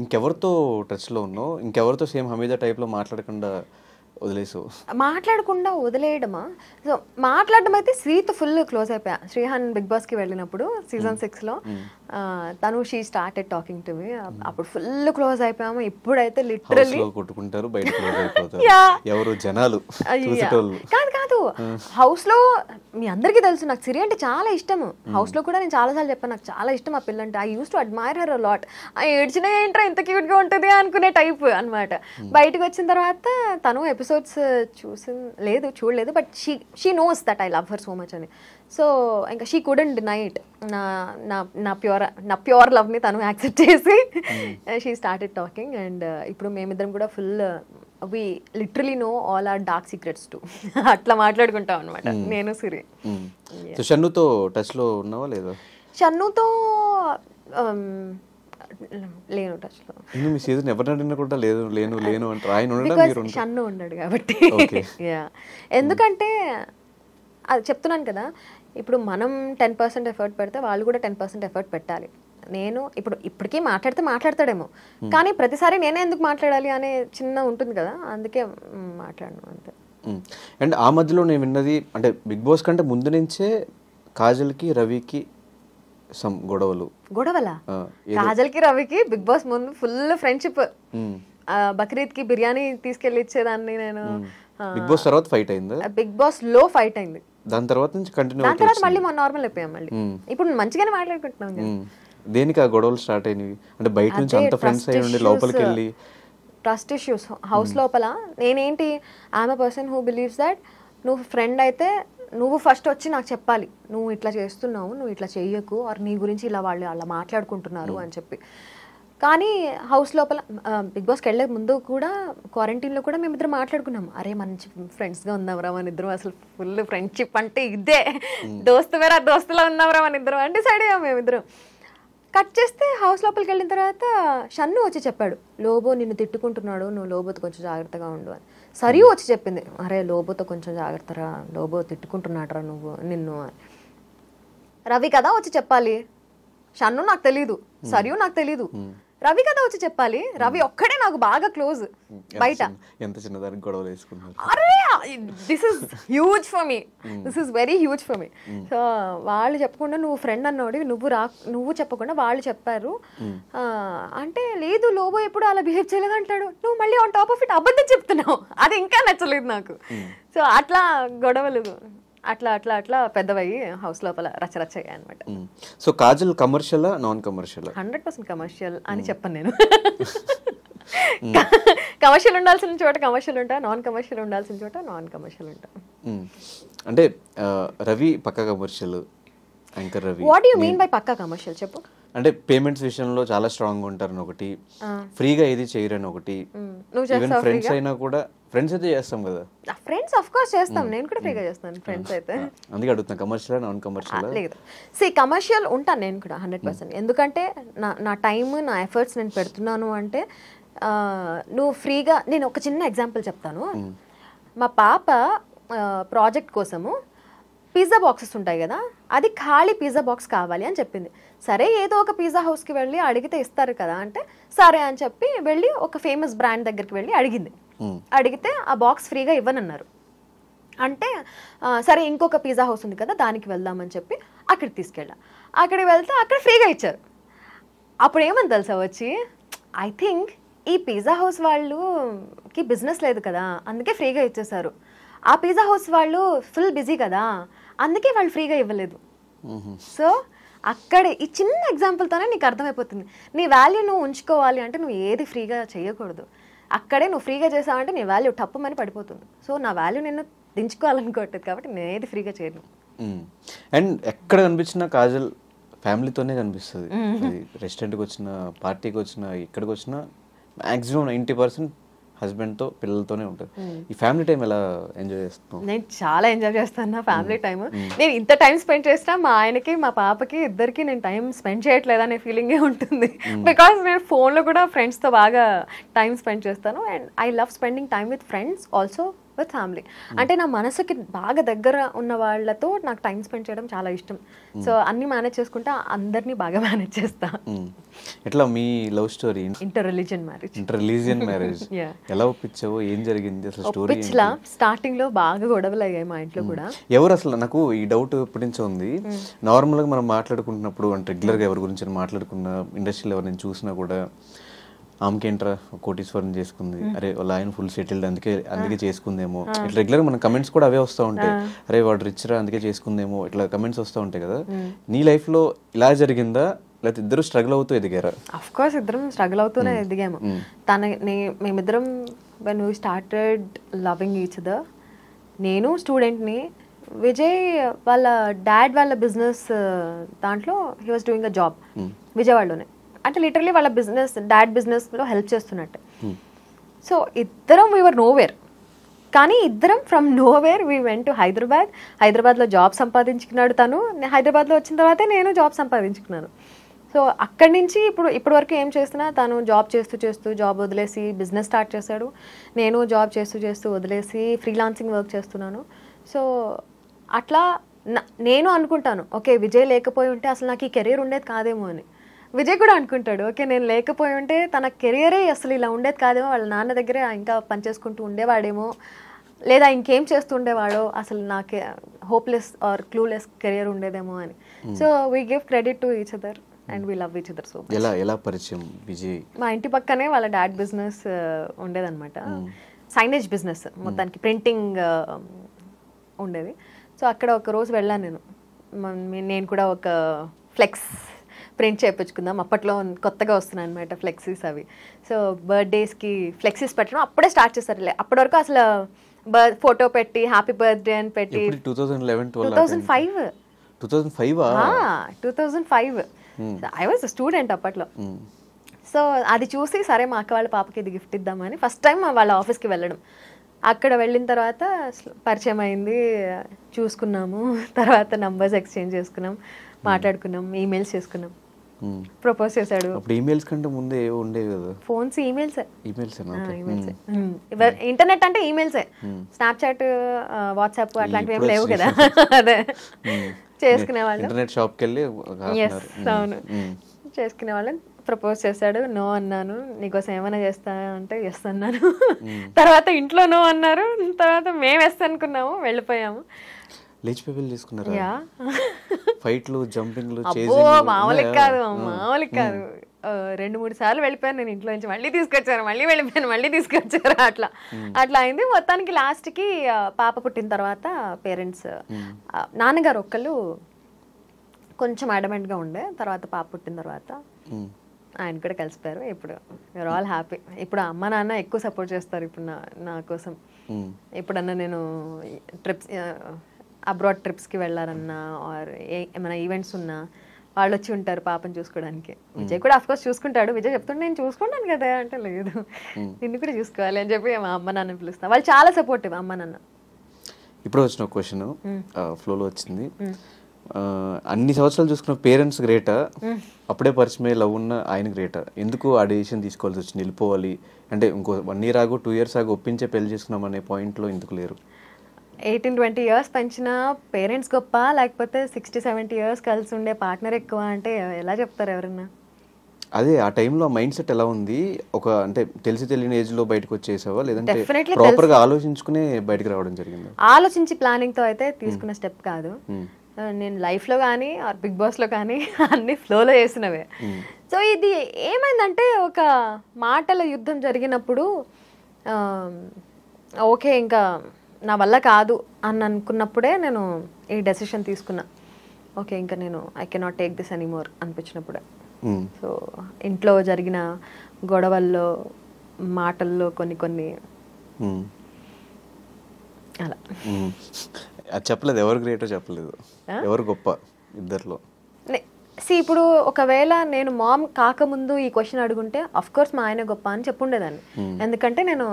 ఇంకెవరితో టచ్లో ఉన్నావు? ఇంకెవరితో సేమ్ హమీదా టైప్లో మాట్లాడకుండా వదిలేయడమా? సో మాట్లాడడం అయితే శ్రీతో ఫుల్ క్లోజ్ అయిపోయా. శ్రీహాన్ బిగ్ బాస్కి వెళ్ళినప్పుడు సీజన్ 6లో తను she started talking to me. అప్పుడు ఫుల్ క్లోజ్ అయిపోయాము. ఇప్పుడైతే లిటరల్లీ కొట్టుకుంటారు, బయట ఎవరు జనాలు కాదు హౌస్ లో మీ అందరికీ తెలుసు నాకు సిరి అంటే చాలా ఇష్టము. హౌస్ లో కూడా నేను చాలాసార్లు చెప్పాను నాకు చాలా ఇష్టం ఆ పిల్ల అంటే. I use to admire her lot. ఏడ్చిన ఏంట్రా ఇంత క్యూట్ గా ఉంటుంది అనుకునే టైప్ అనమాట. బయటకు వచ్చిన తర్వాత తను ఎపిసోడ్స్ చూడలేదు, but she knows that I love her so much అని. సో ఇంకా షీ కుడెంట్ డినై ఇట్. నా ప్యూర్ లవ్ని తను యాక్సెప్ట్ చేసి షీ స్టార్టెడ్ టాకింగ్. అండ్ ఇప్పుడు మేమిద్దరం కూడా full we literally know all our dark secrets too. అట్లా మాట్లాడుకుంటాం అనమాట నేను సిరి. షన్నుతో టచ్ లో ఉన్నావా లేదా? షన్నుతో లేను టచ్లో. మీ సీజన్ ఎవరిని అడిగినా కూడా లేదు లేను లేను అంటే ఆయన ఉండడం మీరు షన్ను ఉన్నాడు కాబట్టి. ఎందుకంటే అది చెప్తున్నాను కదా, ఇప్పుడు మనం 10% ఎఫర్ట్ పెడితే వాళ్ళు కూడా 10% ఎఫర్ట్ పెట్టాలి. నేను ఇప్పటికీ మాట్లాడతాడేమో, కానీ ప్రతిసారి నేనే ఎందుకు మాట్లాడాలి అనే చిన్న ఉంటుంది కదా, అందుకే మాట్లాడను అంతే. అండ్ ఆ మధ్యలో నేను విన్నది అంటే బిగ్ బాస్ కంటే ముందు నుంచే కాజల్కి రవికి సమ్ గొడవలా? కాజల్కి రవికి బిగ్ బాస్ ముందు ఫుల్ ఫ్రెండ్షిప్. బక్రీద్ కి బిర్యానీ తీసుకెళ్లి ఇచ్చేదాన్ని నేను. బిగ్ బాస్ తర్వాత ఫైట్ అయింది, బిగ్ బాస్ లో ఫైట్ అయింది, దాని తర్వాత నుంచి కంటిన్యూ, దాని తర్వాత మళ్ళీ మన నార్మల్ అయిపోయాం. మళ్ళీ ఇప్పుడు మంచిగానే మాట్లాడుకుంటున్నాం. దేనికి ఆ గొడవలు స్టార్ట్ అయినవి అంటే బయట నుంచి అంత ఫ్రెండ్స్ అయ్యి ఉండి లోపలికి వెళ్ళి ట్రస్ట్ ఇష్యూస్ హౌస్ లోపల. నేనేంటి, I'm a person who believes that నువ్వు ఫ్రెండ్ అయితే నువ్వు ఫస్ట్ వచ్చి నాకు చెప్పాలి, నువ్వు ఇట్లా చేస్తున్నావు, నువ్వు ఇట్లా చెయ్యకు, ఆర్ నీ గురించి ఇలా వాళ్ళు అలా మాట్లాడుకుంటున్నారు అని చెప్పి. కానీ హౌస్ లోపల బిగ్ బాస్కి వెళ్ళే ముందు కూడా క్వారంటైన్లో కూడా మేమిద్దరం మాట్లాడుకున్నాం, అరే మంచి ఫ్రెండ్స్గా ఉందాంరా మన ఇద్దరం, అసలు ఫుల్ ఫ్రెండ్షిప్ అంటే ఇదే, దోస్తువేరా దోస్తులా ఉందాంరా మన ఇద్దరం అని డిసైడ్ అయ్యాం మేమిద్దరం. కట్ చేస్తే హౌస్ లోపలికి వెళ్ళిన తర్వాత షన్ను వచ్చి చెప్పాడు, లోబో నిన్ను తిట్టుకుంటున్నాడు, నువ్వు లోబోతో కొంచెం జాగ్రత్తగా ఉండు అని. సరియు వచ్చి చెప్పింది, అరే లోబోతో కొంచెం జాగ్రత్తరా, లోబో తిట్టుకుంటున్నాడురా నువ్వు నిన్ను అని. రవి కదా వచ్చి చెప్పాలి, షన్ను నాకు తెలీదు, సరియు నాకు తెలీదు, రవి కదా వచ్చి చెప్పాలి. రవి ఒక్కడే నాకు బాగా క్లోజ్ బయట. ఎంత చిన్నదానికి గొడవలు వేసుకున్నారు. అరే this is huge for me, this is very huge for me. So వాళ్ళు చెప్పకుండా నువ్వు ఫ్రెండ్ అన్నోడి నువ్వు చెప్పకుండా వాళ్ళు చెప్పారు అంటే, లేదు లోబో ఎప్పుడు అలా బిహేవ్ చేయలేదు అంటాడు, నువ్వు మళ్ళీ ఆన్ టాప్ ఆఫ్ ఇట్ అబద్ధం చెప్తున్నావు, అది ఇంకా నచ్చలేదు నాకు. సో అట్లా గొడవలు అట్లా అట్లా అట్లా పెద్దవయ్యి హౌస్ లోపల రచ్చరచ్చయ్యాయి అనమాట. So Kajal commercial non commercial? 100% commercial అని చెప్పను నేను. కమర్షియల్ ఉండాల్సిన చోట కమర్షియల్ ఉంటా, నాన్ కమర్షియల్ ఉండాల్సిన చోట నాన్ కమర్షియల్ ఉంటా. అంటే రవి పక్కా commercial, anchor Ravi. What you mean by పక్కా కమర్షియల్ చెప్పు? అంటే పేమెంట్స్ విషయంలో చాలా స్ట్రాంగ్ ఉంటారని ఒకటి, ఫ్రీగా ఏది చేయరని ఒకటి, ఈవెన్ ఫ్రెండ్స్ అయినా కూడా, ఫ్రెండ్స్ అయితే చేస్తాం కదా, ఫ్రెండ్స్ ఆఫ్ కోర్స్ చేస్తాం, నేను కూడా ఫ్రీగా చేస్తాను ఫ్రెండ్స్ అయితే. అందుకే అడుగుతున్నా కమర్షియల్ నాన్ కమర్షియల్? లేదు, కమర్షియల్ ఉంటాను నేను కూడా 100%. ఎందుకంటే నా టైమ్ నా ఎఫర్ట్స్ నేను పెడుతున్నాను అంటే. నువ్వు ఫ్రీగా, నేను ఒక చిన్న ఎగ్జాంపుల్ చెప్తాను. మా పాప ప్రాజెక్ట్ కోసము పిజ్జా బాక్సెస్ ఉంటాయి కదా, అది ఖాళీ పిజ్జా బాక్స్ కావాలి అని చెప్పింది. సరే ఏదో ఒక పిజ్జా హౌస్కి వెళ్ళి అడిగితే ఇస్తారు కదా అంటే, సరే అని చెప్పి వెళ్ళి ఒక ఫేమస్ బ్రాండ్ దగ్గరికి వెళ్ళి అడిగింది. అడిగితే ఆ బాక్స్ ఫ్రీగా ఇవ్వనన్నారు. అంటే సరే ఇంకొక పిజ్జా హౌస్ ఉంది కదా దానికి వెళ్దామని చెప్పి అక్కడికి తీసుకెళ్ళా. అక్కడికి వెళ్తే అక్కడ ఫ్రీగా ఇచ్చారు. అప్పుడు ఏమని తెలుసా వచ్చి, ఐ థింక్ ఈ పిజ్జా హౌస్ వాళ్ళకి బిజినెస్ లేదు కదా అందుకే ఫ్రీగా ఇచ్చేసారు, ఆ పిజ్జా హౌస్ వాళ్ళు ఫుల్ బిజీ కదా అందుకే వాళ్ళు ఫ్రీగా ఇవ్వలేదు. సో అక్కడే ఈ చిన్న ఎగ్జాంపుల్తోనే నీకు అర్థమైపోతుంది, నీ వాల్యూ నువ్వు ఉంచుకోవాలి అంటే నువ్వు ఏది ఫ్రీగా చేయకూడదు. అక్కడే నువ్వు ఫ్రీగా చేసావంటే నీ వాల్యూ టప్పుమని పడిపోతుంది. సో నా వాల్యూ నిన్ను దించుకోవాలనుకోవట్లేదు కాబట్టి నేను ఏది ఫ్రీగా చేయను. అండ్ ఎక్కడ కనిపించినా కాజల్ ఫ్యామిలీతోనే కనిపిస్తుంది. రెస్టారెంట్కి వచ్చిన, పార్టీకి వచ్చిన, ఇక్కడికి వచ్చిన మ్యాక్సిమం 90% హస్బెండ్తో పిల్లలతోనే ఉంటుంది. ఈ ఫ్యామిలీ టైం ఎలా ఎంజాయ్ చేస్తాను? నేను చాలా ఎంజాయ్ చేస్తాను నా ఫ్యామిలీ టైం. నేను ఇంత టైం స్పెండ్ చేసినా మా ఆయనకి మా పాపకి ఇద్దరికి నేను టైం స్పెండ్ చేయట్లేదు అనే ఫీలింగే ఉంటుంది. బికాస్ నేను ఫోన్లో కూడా ఫ్రెండ్స్తో బాగా టైం స్పెండ్ చేస్తాను. And I love spending time with friends also with family. అంటే నా మనసుకి బాగా దగ్గర ఉన్న వాళ్ళతో నాకు టైం స్పెండ్ చేయడం చాలా ఇష్టం. సో అన్ని మేనేజ్ చేసుకుంటా, అందరినీ బాగా మేనేజ్ చేస్తా. ఎట్లా మీ love story? Inter religion marriage. ఎలా ఒప్పించావు, ఏం జరిగింది అసలు స్టోరీ? స్టార్టింగ్ లో బాగా గొడవలు అయ్యాయి మా ఇంట్లో కూడా. ఎవరు అసలు, నాకు ఈ డౌట్ ఎప్పటి నుంచో ఉంది. నార్మల్ గా మనం మాట్లాడుకుంటున్నప్పుడు అంటే రెగ్యులర్ గా ఎవరి గురించి మాట్లాడుకున్నా, ఇండస్ట్రీలో ఎవరిని చూసినా కూడా ఆమెకేంట్రా కోటీశ్వరం చేసుకుంది, అరే వాళ్ళ ఆయన ఫుల్ సెటిల్డ్ అందుకే చేసుకుందేమో, ఇట్లా రెగ్యులర్ మన కమెంట్స్ కూడా అవే వస్తూ ఉంటాయి. అరే వాడు రిచ్ రా అందుకే చేసుకుందేమో, ఇట్లా కమెంట్స్ వస్తూ ఉంటాయి కదా. నీ లైఫ్ లో ఇలా జరిగిందా, లేకపోతే ఇద్దరు స్ట్రగుల్ అవుతూ ఎదిగారా? అఫ్ కోర్స్ ఇద్దరం స్ట్రగుల్ అవుతూనే ఎదిగాము. మేమిద్దరం when we started loving each other, నేను స్టూడెంట్ని, విజయ్ వాళ్ళ డాడ్ వాళ్ళ బిజినెస్ దాంట్లో he was doing a job విజయవాడలోనే. అంటే లిటరలీ వాళ్ళ బిజినెస్, డాడ్ బిజినెస్లో హెల్ప్ చేస్తున్నట్టు. సో ఇద్దరం వీ వర్ నోవేర్. కానీ ఇద్దరం from nowhere we went to హైదరాబాద్లో జాబ్ సంపాదించుకున్నాడు తను, హైదరాబాద్లో వచ్చిన తర్వాతే నేను జాబ్ సంపాదించుకున్నాను. సో అక్కడి నుంచి ఇప్పుడు వరకు ఏం చేస్తున్నా, తను జాబ్ చేస్తూ జాబ్ వదిలేసి బిజినెస్ స్టార్ట్ చేశాడు, నేను జాబ్ చేస్తూ వదిలేసి ఫ్రీలాన్సింగ్ వర్క్ చేస్తున్నాను. సో అట్లా నేను అనుకుంటాను, ఓకే విజయ్ లేకపోయి ఉంటే అసలు నాకు ఈ కెరీర్ ఉండేది కాదేమో అని. విజయ్ కూడా అనుకుంటాడు, ఓకే నేను లేకపోయి ఉంటే తన కెరియరే అసలు ఇలా ఉండేది కాదేమో, వాళ్ళ నాన్న దగ్గరే ఇంకా పనిచేసుకుంటూ ఉండేవాడేమో, లేదా ఇంకేం చేస్తూ ఉండేవాడో, అసలు నాకు హోప్లెస్ ఆర్ క్లూలెస్ కెరియర్ ఉండేదేమో అని. So we give credit to each other and we love each other. So ఎలా పరిచయం విజయ్? మా ఇంటి పక్కనే వాళ్ళ డాడ్ బిజినెస్ ఉండేదన్నమాట, సైనేజ్ బిజినెస్, మొత్తానికి ప్రింటింగ్ ఉండేది. సో అక్కడ ఒక రోజు వెళ్ళాను నేను కూడా ఒక ఫ్లెక్స్ ప్రింట్ చేయించుకుందాం, అప్పట్లో కొత్తగా వస్తున్నాయి అనమాట ఫ్లెక్సీస్ అవి. సో బర్త్డేస్కి ఫ్లెక్సీస్ పెట్టడం అప్పుడే స్టార్ట్ చేశారు. అప్పటి వరకు అసలు ఫోటో పెట్టి హ్యాపీ బర్త్డే అని పెట్టి 2005 ఐ వాజ్ స్టూడెంట్ అప్పట్లో. సో అది చూసి సరే మా అక్క వాళ్ళ పాపకి ఇది గిఫ్ట్ ఇద్దామని ఫస్ట్ టైం వాళ్ళ ఆఫీస్కి వెళ్ళడం. అక్కడ వెళ్ళిన తర్వాత పరిచయం అయింది, చూసుకున్నాము, తర్వాత నంబర్స్ ఎక్స్చేంజ్ చేసుకున్నాం, మాట్లాడుకున్నాం, ఈమెయిల్స్ చేసుకున్నాం. ప్రపోజ్ చేశాడు. ఈమెయిల్స్ కంటే ముందే ఉండేవి కదా ఫోన్స్, ఈమెయిల్సే. ఈమెయిల్స్ ఇంటర్నెట్ అంటే ఈమెయిల్సే, స్నాప్చాట్ వాట్సాప్ అట్లాంటివి ఏం లేవు కదా. అదే చేసుకునేవాళ్ళం. ఇంటర్నెట్ షాప్కి వెళ్ళి అవును చేసుకునేవాళ్ళం. ప్రపోజ్ చేశాడు, నో అన్నాను. నీకోసం ఏమైనా చేస్తా అంటే ఎస్ అన్నాను. తర్వాత ఇంట్లో నో అన్నారు, తర్వాత మేము ఎస్ అనుకున్నాము, వెళ్ళిపోయాము. లేచిపోయి పెళ్లి చేసుకున్నారా? ఫైట్లు, జంపింగ్లు, మామూలు కాదు. 2-3 సార్లు వెళ్ళిపోయాను నేను ఇంట్లో నుంచి, మళ్ళీ తీసుకొచ్చారు, మళ్ళీ వెళ్ళిపోయాను, మళ్ళీ తీసుకొచ్చారు, అట్లా అయింది. మొత్తానికి లాస్ట్కి పాప పుట్టిన తర్వాత పేరెంట్స్, నాన్నగారు ఒక్కళ్ళు కొంచెం అడమెంట్గా ఉండే, తర్వాత పాప పుట్టిన తర్వాత ఆయన కూడా కలిసిపోయారు. ఇప్పుడు యూఆర్ ఆల్ హ్యాపీ. ఇప్పుడు అమ్మ నాన్న ఎక్కువ సపోర్ట్ చేస్తారు ఇప్పుడు నా కోసం. ఎప్పుడన్నా నేను ట్రిప్స్, అబ్రాడ్ ట్రిప్స్కి వెళ్ళారన్నా ఆర్ ఏమైనా ఈవెంట్స్ ఉన్నా వాళ్ళు వచ్చి ఉంటారు పాపని చూసుకోవడానికి. విజయ్ కూడా అఫ్కోర్స్ చూసుకుంటాడు. విజయ్ చెప్తుంటే నేను చూసుకుంటాను కదా అంటే, లేదు నిన్ను కూడా చూసుకోవాలి అని చెప్పి మా అమ్మ నాన్న పిలుస్తాను. వాళ్ళు చాలా సపోర్టివ్ అమ్మ నాన్న. ఇప్పుడు వచ్చిన క్వశ్చన్ ఫ్లోలో వచ్చింది, అన్ని సంవత్సరాలు చూసుకున్న పేరెంట్స్ గ్రేటా, అప్పుడే పరిచయమే లవ్ ఉన్న ఆయన గ్రేటా? ఎందుకు ఆ డెసిషన్ తీసుకోవాల్సి వచ్చింది? వెళ్ళిపోవాలి అంటే ఇంకో 1 year ఆగు 2 years ఆగు ఒప్పించే పెళ్లి చేసుకున్నాం అనే పాయింట్లో ఎందుకు లేరు? 18-20 years పెంచిన పేరెంట్స్ గొప్ప, లేకపోతే 60-70 years కలిసి ఉండే పార్ట్నర్ ఎక్కువ అంటే ఎలా చెప్తారు ఎవరన్నా? అదే ఆ టైంలో మైండ్ సెట్ ఎలా ఉంది? ఒక అంటే తెలిసి తెలియని ఏజ్ లో బయటకు వచ్చేసావా, లేదంటే ప్రాపర్ గా ఆలోచించుకునే బయటకు రావడం జరిగింది? ఆలోచించి ప్లానింగ్ తో అయితే తీసుకున్న స్టెప్ కాదు. నేను లైఫ్ లో కానీ ఆర్ బిగ్ బాస్ లో కానీ అన్ని ఫ్లోలో చేసినవే. సో ఇది ఏమైందంటే ఒక మాటల యుద్ధం జరిగినప్పుడు ఓకే ఇంకా నా వల్ల కాదు అని అనుకున్నప్పుడే నేను ఈ డెసిషన్ తీసుకున్నా. ఓకే ఇంకా నేను I cannot take this anymore అనిపించినప్పుడే. సో ఇంట్లో జరిగిన గొడవల్లో, మాటల్లో కొన్ని అలా. అది చెప్పలేదు, ఎవరు గ్రేటో చెప్పలేదు, ఎవరు గొప్ప ఇద్దర్లో? ఇప్పుడు ఒకవేళ నేను మామ్ కాకముందు ఈ క్వశ్చన్ అడుగుంటే అఫ్ కోర్స్ మా ఆయన గొప్ప అని చెప్పుండేదాన్ని. ఎందుకంటే నేను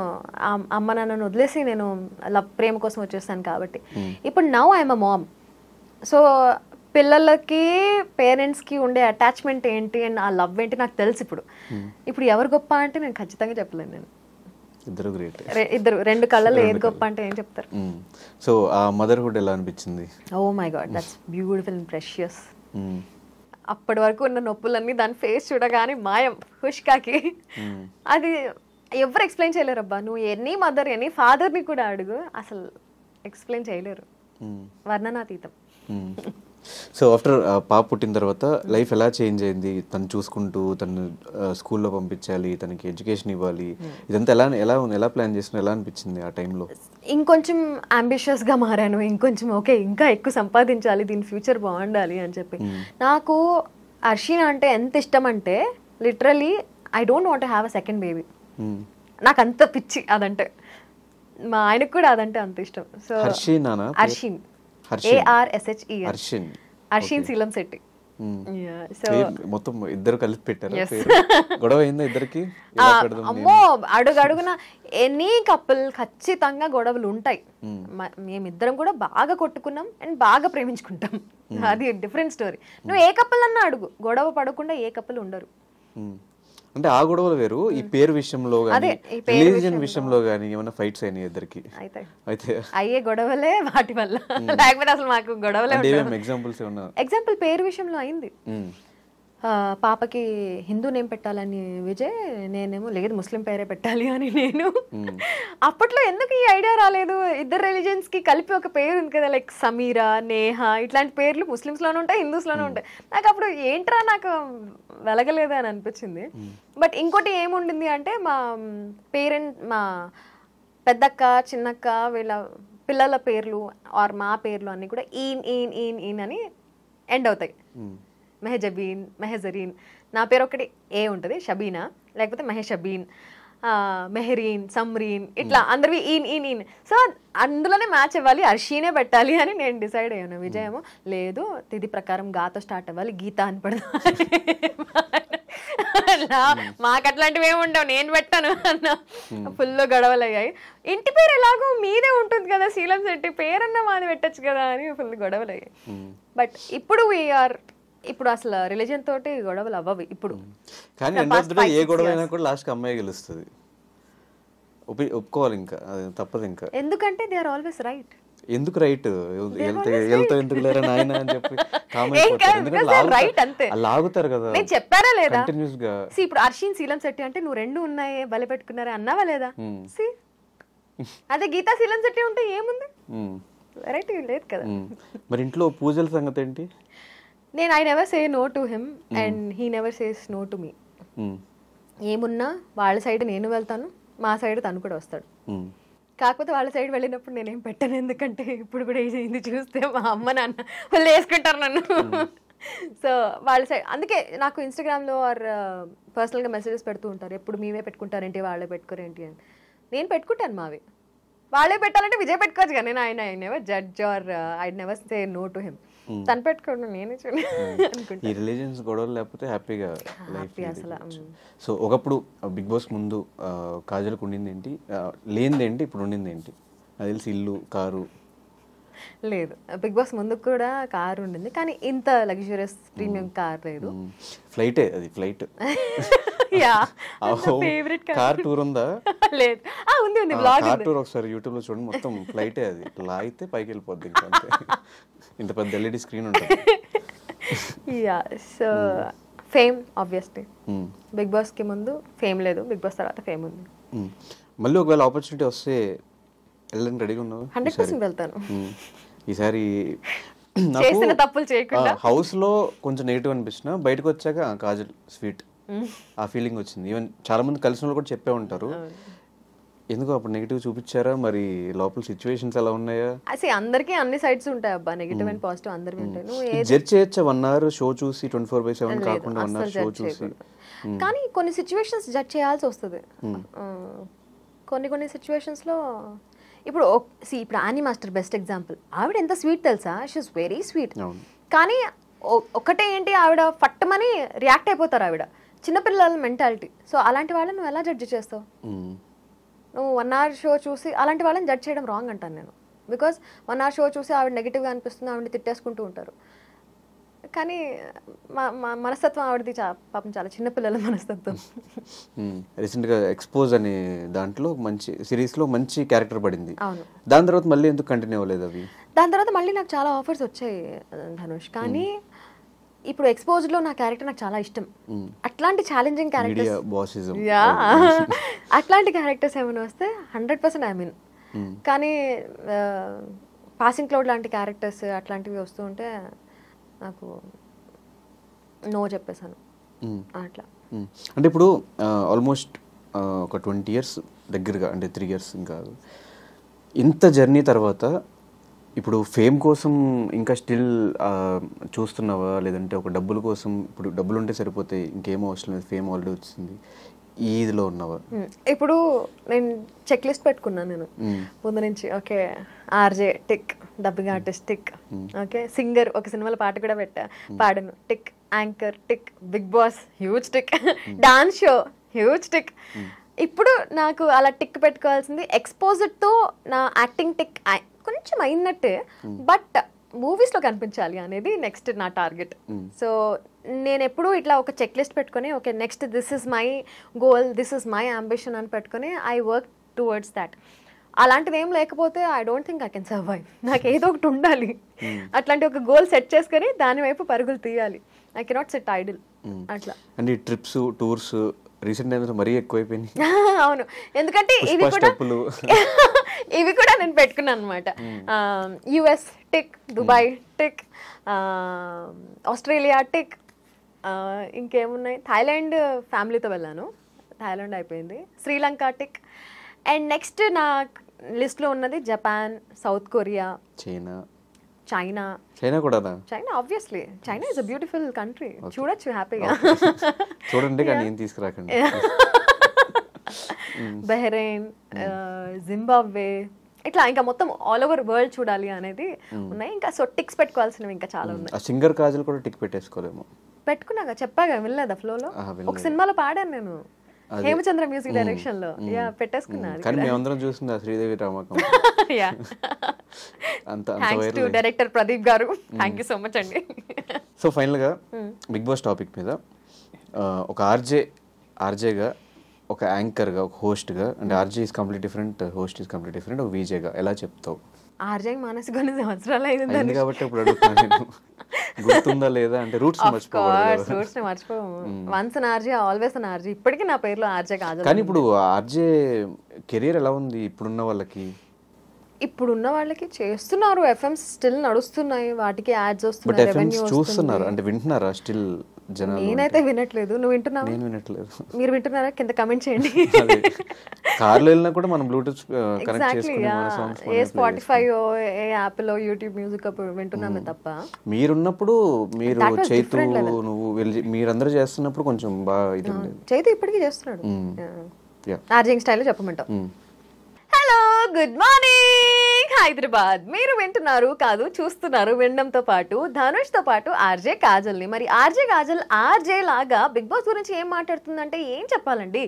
అమ్మ నాన్నను వదిలేసి నేను ప్రేమ కోసం వచ్చేస్తాను కాబట్టి. ఇప్పుడు now I'm a ma'am. So పిల్లలకి పేరెంట్స్కి ఉండే అటాచ్మెంట్ ఏంటి అండ్ ఆ లవ్ ఏంటి నాకు తెలుసు. ఇప్పుడు ఎవరు గొప్ప అంటే నేను ఖచ్చితంగా చెప్పలేను. నేను ఇద్దరు గ్రేట్, ఇద్దరు 2 కళ్ళలో ఏది గొప్ప అంటే ఏం చెప్తారు? సో ఆ మదర్హుడ్ ఎలా అనిపించింది? Oh my God, that's beautiful and precious. అప్పటి వరకు ఉన్న నొప్పులన్నీ దాని ఫేస్ చూడగానే మాయం. హుష్కాకి అది ఎవరు ఎక్స్ప్లెయిన్ చేయలేరు అబ్బా. నువ్వు ఎనీ మదర్ ఎనీ ఫాదర్ని కూడా అడుగు, అసలు ఎక్స్ప్లెయిన్ చేయలేరు, వర్ణనాతీతం. సో ఆఫ్టర్ పాప పుట్టిన తర్వాత లైఫ్ ఎలా చేంజ్ అయింది? తను చూసుకుంటూ, తను స్కూల్లో పంపించాలి, తనకి ఎడ్యుకేషన్ ఇవ్వాలి, ఇదంతా ఎలా ప్లాన్ చేసిన, ఎలా అనిపించింది ఆ టైంలో? ఇంకొంచెం అంబిషియస్గా మారాను. ఇంకొంచెం ఓకే ఇంకా ఎక్కువ సంపాదించాలి, దీని ఫ్యూచర్ బాగుండాలి అని చెప్పి. నాకు అర్షిన్ అంటే ఎంత ఇష్టం అంటే literally I don't want to have a second baby. నాకు అంత పిచ్చి అదంటే. మా ఆయనకు కూడా అదంటే అంత ఇష్టం. సో అర్షిన్, ARSHEN, అర్షిన్ శీలం శెట్టి. సో మొత్తం ఇద్దరు కలిపి పెట్టారు గొడవ అయిందా ఇద్దరికి అమ్మో అడుగడుగున ఎనీ కపుల్ ఖచ్చితంగా గొడవలు ఉంటాయి. మేమిద్దరం కూడా బాగా కొట్టుకున్నాం అండ్ బాగా ప్రేమించుకుంటాం, అది డిఫరెంట్ స్టోరీ. నువ్వు ఏ కపుల్ అన్నా అడుగు, గొడవ పడకుండా ఏ కపుల్ ఉండరు. అంటే ఆ గొడవలు వేరు. ఈ పేరు విషయంలో గానీ రిలీజియన్ విషయంలో గానీ ఏమైనా ఫైట్స్ అయినాయి ఇద్దరికి? అయితే అయ్యే గొడవలే వాటి వల్ల, లేకపోతే అసలు మాకు గొడవలే. ఎగ్జాంపుల్స్ ఏమన్నా? ఎగ్జాంపుల్ పేరు విషయంలో అయింది. పాపకి హిందూ నేమ్ పెట్టాలని విజయ్, నేనేమో లేదు ముస్లిం పేరే పెట్టాలి అని నేను. అప్పట్లో ఎందుకు ఈ ఐడియా రాలేదు? ఇద్దరు రిలీజియన్స్ కి కలిపి ఒక పేరు ఉంది కదా, లైక్ సమీరా, నేహా, ఇట్లాంటి పేర్లు ముస్లిమ్స్ లోనే ఉంటాయి, హిందూస్ లోనే ఉంటాయి. నాకు అప్పుడు ఏంట్రా నాకు వెలగలేదు అని అనిపించింది. బట్ ఇంకోటి ఏముండింది అంటే మా మా పెద్దక్క చిన్నక్క వీళ్ళ పిల్లల పేర్లు ఆర్ మా పేర్లు అన్ని కూడా ఈన్ ఈన్ ఈన్ ఈన్ అని ఎండ్ అవుతాయి. మెహజబీన్, మెహజరీన్. నా పేరు ఒకటి ఏ ఉంటుంది, షబీనా, లేకపోతే మెహషబీన్, మెహరీన్, సమ్రీన్, ఇట్లా అందరివి ఈన్ ఈన్ ఈన్. సో అందులోనే మ్యాచ్ అవ్వాలి, అర్షీనే పెట్టాలి అని నేను డిసైడ్ అయ్యాను. విజయమో లేదు తిథి ప్రకారం గాతో స్టార్ట్ అవ్వాలి, గీత అని పెడదాం. మాకు అట్లాంటివి ఏమి ఉండవు, నేను పెట్టాను అన్న. ఫుల్ గొడవలు అయ్యాయి. ఇంటి పేరు ఎలాగో మీదే ఉంటుంది కదా శీలం శెట్టి, పేరన్నా మాది పెట్టచ్చు కదా అని ఫుల్ గొడవలు అయ్యాయి. బట్ ఇప్పుడు ఇప్పుడు అసలు రిలీజియన్ తోటి గొడవలు అవ్వవు ఇప్పుడు. కానీ ఏ గొడవ అయినా కూడా లాస్ట్ అమ్మాయి గెలుస్తుంది, ఒప్పుకోవాలి, ఇంకా తప్పదు. ఇంకా ఎందుకంటే దే ఆర్ ఆల్వేస్ రైట్. ఎందుకు రైట్? వెళ్తా ఎందుకు లేరా నాయన అని చెప్పి లాగుతారు కదా. నేను చెప్పారా లేదా ఇప్పుడు అర్షిన్ శీలం శెట్టి అంటే నువ్వు రెండు ఉన్నాయి బలి పెట్టుకున్నారా అన్నావా లేదా? అదే గీతా శీలం శెట్టి ఉంటే ఏముంది, వెరైటీ లేదు కదా. మరి ఇంట్లో పూజల సంగతి ఏంటి? నేను I never say no to him and he never says no to me. ఏమున్నా వాళ్ళ సైడ్ నేను వెళ్తాను, మా సైడ్ తను కూడా వస్తాడు. కాకపోతే వాళ్ళ సైడ్ వెళ్ళినప్పుడు నేనేం పెట్టను, ఎందుకంటే ఇప్పుడు కూడా ఇది చూస్తే మా అమ్మ నాన్న వాళ్ళు వేసుకుంటారు నన్ను. సో వాళ్ళ సైడ్ అందుకే నాకు ఇన్స్టాగ్రామ్లో ఆర్ పర్సనల్గా మెసేజెస్ పెడుతూ ఉంటారు, ఎప్పుడు మేమే పెట్టుకుంటారేంటి వాళ్ళే పెట్టుకోరేంటి అని. నేను పెట్టుకుంటాను మావి, వాళ్ళే పెట్టాలంటే విజయ్ పెట్టుకోవచ్చు కానీ నేను I never judge or I never say no to him. తను పెట్టుకోండి నేనే చూడండి. ఈ రిలీజియన్స్ గొడవలు లేకపోతే హ్యాపీగా అసలు. సో ఒకప్పుడు బిగ్ బాస్ ముందు కాజల్కి ఉండింది ఏంటి, లేనిది ఏంటి, ఇప్పుడు ఉండింది ఏంటి? అది తెలిసి ఇల్లు, కారు. లేదు బిగ్ బాస్ ముందు కూడా కారు ఉండింది, కానీ ఇంత లగ్జరియస్ ప్రీమియం కార్ లేదు. ఫ్లైటే, అది ఫ్లైట్. కార్ టూర్ ఉందా? లేదు, ఉంది ఉంది బ్లాగ్. కార్ టూర్ ఒకసారి యూట్యూబ్ లో చూడండి, మొత్తం ఫ్లైటే. అది లాగితే పైకి వెళ్ళిపోద్ది, ఇంకా ఇంత పెద్ద ఎల్ఈడి స్క్రీన్ ఉంటుంది. So fame obviously, Bigg Boss కి ముందు ఫేమ్ లేదు, బిగ్ బాస్ తర్వాత ఫేమ్ ఉంది. మళ్ళీ ఒకవేళ ఆపర్చునిటీ వస్తే వెళ్ళడానికి రెడీగా ఉన్నావు? 100% వెళ్తాను ఈసారి. చేసిన తప్పులు చేయకుండా. హౌస్ లో కొంచెం నెగిటివ్ అనిపించిన, బయటకు వచ్చాక కాజల్ స్వీట్, ఆ ఫీలింగ్ వచ్చింది. ఈవెన్ చాలా మంది కలిసిన వాళ్ళు కూడా చెప్పే ఉంటారు. ఎందుకు అప్పుడు నెగిటివ్ చూపించారా? మరి లోపల సిచ్యువేషన్స్ ఎలా ఉన్నాయా? అసలు అందరికీ అన్ని సైడ్స్ ఉంటాయి అబ్బా, నెగిటివ్ అండ్ పాజిటివ్ అందరికీ ఉంటాయి. నువ్వు జడ్జ్ చేయొచ్చా 1 hour షో చూసి, 24/7 కాకుండా 1 hour షో చూసి? కానీ కొన్ని సిచ్యువేషన్స్ జడ్జ్ చేయాల్సి వస్తుంది. కొన్ని సిచ్యువేషన్స్ లో ఇప్పుడు ఆనీ మాస్టర్ బెస్ట్ ఎగ్జాంపుల్. ఆవిడ ఎంత స్వీట్ తెలుసా, షీఈస్ వెరీ స్వీట్. కానీ ఒకటే ఏంటి, ఆవిడ ఫట్టమని రియాక్ట్ అయిపోతారు, ఆవిడ చిన్నపిల్లల మెంటాలిటీ. సో అలాంటి వాళ్ళని నువ్వు ఎలా జడ్జి చేస్తావు? నువ్వు 1 hour షో చూసి అలాంటి వాళ్ళని జడ్జ్ చేయడం రాంగ్ అంటాను నేను. బికాస్ 1 hour షో చూసి ఆవిడ నెగిటివ్గా అనిపిస్తుంది, ఆవిడని తిట్టేసుకుంటూ ఉంటారు. కానీ మనస్తత్వం ఆవిడది పాపం చాలా చిన్నపిల్లల మనస్తత్వం. రీసెంట్గా ఎక్స్పోజ్ అనే దాంట్లో మంచి సిరీస్లో మంచి క్యారెక్టర్ పడింది. అవును. దాని తర్వాత మళ్ళీ ఎందుకు కంటిన్యూ అవ్వలేదు అవి? దాని తర్వాత మళ్ళీ నాకు చాలా ఆఫర్స్ వచ్చాయి ధనుష్, కానీ ఇప్పుడు ఎక్స్పోజ్డ్ లో నా క్యారెక్టర్ నాకు చాలా ఇష్టం. అట్లాంటి ఛాలెంజింగ్ క్యారెక్టర్స్, అట్లాంటి క్యారెక్టర్స్ ఏమైనా వస్తే 100% ఐ మీన్. కానీ పాసింగ్ క్లౌడ్ లాంటి క్యారెక్టర్స్ అట్లాంటివి వస్తూ ఉంటే నాకు నో చెప్పేశాను అట్లా. అంటే ఇప్పుడు ఆల్మోస్ట్ ఒక 20 years దగ్గరగా, అంటే 3 years ఇంకా ఇంత జర్నీ తర్వాత ఇప్పుడు ఫేమ్ కోసం ఇంకా స్టిల్ చూస్తున్నావా? లేదంటే ఒక డబ్బుల కోసం, ఇప్పుడు డబ్బులు ఉంటే సరిపోతాయి ఇంకేమో అవసరం లేదు, ఫేమ్ ఆల్రెడీ వచ్చింది, ఈదిలో ఉన్నావా? ఇప్పుడు నేను చెక్ లిస్ట్ పెట్టుకున్నాను నేను ముందు నుంచి. Okay, RJ tick, dubbing artist tick, okay singer ఒక సినిమాలో పాట కూడా పాడాను tick, anchor tick, Bigg Boss huge tick, dance show huge tick. ఇప్పుడు నాకు అలా టిక్ పెట్టుకోవాల్సింది ఎక్స్పోజిట్తో నా యాక్టింగ్ టిక్ కొంచెం అయినట్టే, బట్ మూవీస్లో కనిపించాలి అనేది నెక్స్ట్ నా టార్గెట్. సో నేను ఎప్పుడు ఇట్లా ఒక చెక్ లిస్ట్ పెట్టుకొని okay next this is my goal, this is my ambition అని పెట్టుకొని ఐ వర్క్ టువర్డ్స్ దాట్. అలాంటిది ఏం లేకపోతే I don't think I can survive. నాకు ఏదో ఒకటి ఉండాలి, అట్లాంటి ఒక గోల్ సెట్ చేసుకొని దాని వైపు పరుగులు తీయాలి. ఐ కెనాట్ సిట్ ఐడిల్ అట్లా. అండ్ ఈ ట్రిప్స్ టూర్స్ రీసెంట్ టైమ్స్ మరీ ఎక్కువైపోయినాయి. అవును, ఎందుకంటే ఇవి కూడా నేను పెట్టుకున్నాను అనమాట. US tick, Dubai tick, Australia tick, ఇంకేమున్నాయి, థాయిలాండ్ ఫ్యామిలీతో వెళ్ళాను, థాయిలాండ్ అయిపోయింది, శ్రీలంక టిక్. అండ్ నెక్స్ట్ నా లిస్ట్లో ఉన్నది జపాన్, సౌత్ కొరియా, చైనా కూడా. China obviously, China is a beautiful country, చూడొచ్చు హ్యాపీగా. చూడండి కానీ ఏం తీసుకురాకండి. బహ్రెయిన్, జింబాబ్వే, ఇట్లా ఇంకా మొత్తం ఆల్ ఓవర్ వరల్డ్ చూడాలి అనేది ఉన్నాయి. ఇంకా సో టిక్స్ పెట్టుకోవాల్సినవి ఇంకా చాలా ఉన్నాయి. సింగర్ కాజల్ కూడా టిక్ పెట్టేసుకోలేము. పెట్టుకున్నాగా, చెప్పాగా, వినలేదా ఫ్లోలో? ఒక సినిమాలో పాడాను నేను, హేమచంద్ర మ్యూజిక్ డైరెక్షన్ లో. యా, పెట్టేసుకున్నా. కానీ మేమందరం చూసింది శ్రీదేవి రామకం. Yeah, thanks to director Pradeep గారు, థ్యాంక్ యూ సో మచ్ అండి. సో ఫైనల్ గా బిగ్ బాస్ టాపిక్ మీద ఒక ఆర్జేగా, ఒక యాంకర్ గా, ఒక హోస్ట్ గా, అంటే RJ is complete different, host is complete different, ఒక విజేగా ఎలా చెప్తావు? ఆర్జే మానసి కొన్ని సంవత్సరాలు అయింది కాబట్టి ఇప్పుడు అడుగుతున్నాను, గుర్తుందా లేదా అంటే రూట్స్ మర్చిపోము. Once an RJ always an RJ. ఇప్పటికీ నా పేరులో ఆర్జే కాదు. కానీ ఇప్పుడు ఆర్జే కెరీర్ ఎలా ఉంది ఇప్పుడున్న వాళ్ళకి? ఇప్పుడున్న వాళ్ళకి చేస్తున్నారు, ఎఫ్ఎంస్ స్టిల్ నడుస్తున్నాయి, వాటికి యాడ్స్ వస్తున్నాయి, రెవెన్యూ చూస్తున్నారు. అంటే వింటున్నారా స్టిల్ జనాలు? నేనైతే వినట్లేదు. నువ్వు వింటున్నావా? నేను వినట్లేదు. మీరు వింటున్నారా? కింద కమెంట్ చేయండి. కార్లో వెళ్ళినా కూడా మనం బ్లూటూత్ కనెక్ట్ చేసుకుని మన సాంగ్స్ ఏ స్పాటిఫై ఏ యాప్ లో యూట్యూబ్ మ్యూజిక్ వింటున్నామే తప్ప. మీరున్నప్పుడు మీరు చైతు నువ్వు మీరందరూ చేస్తున్నప్పుడు కొంచెం బాగా ఇది ఉండేది. చైతు ఇప్పటికీ చేస్తున్నాడు. ఆర్జింగ్ స్టైల్లో చెప్పమంటావు. Hello, good morning Hyderabad. మీరు వింటున్నారు కాదు, చూస్తున్నారు వినడంతో పాటు ధనుష్తో పాటు ఆర్జే కాజల్ని. మరి ఆర్జే కాజల్ ఆర్జే లాగా బిగ్ బాస్ గురించి ఏం మాట్లాడుతుందంటే ఏం చెప్పాలండి.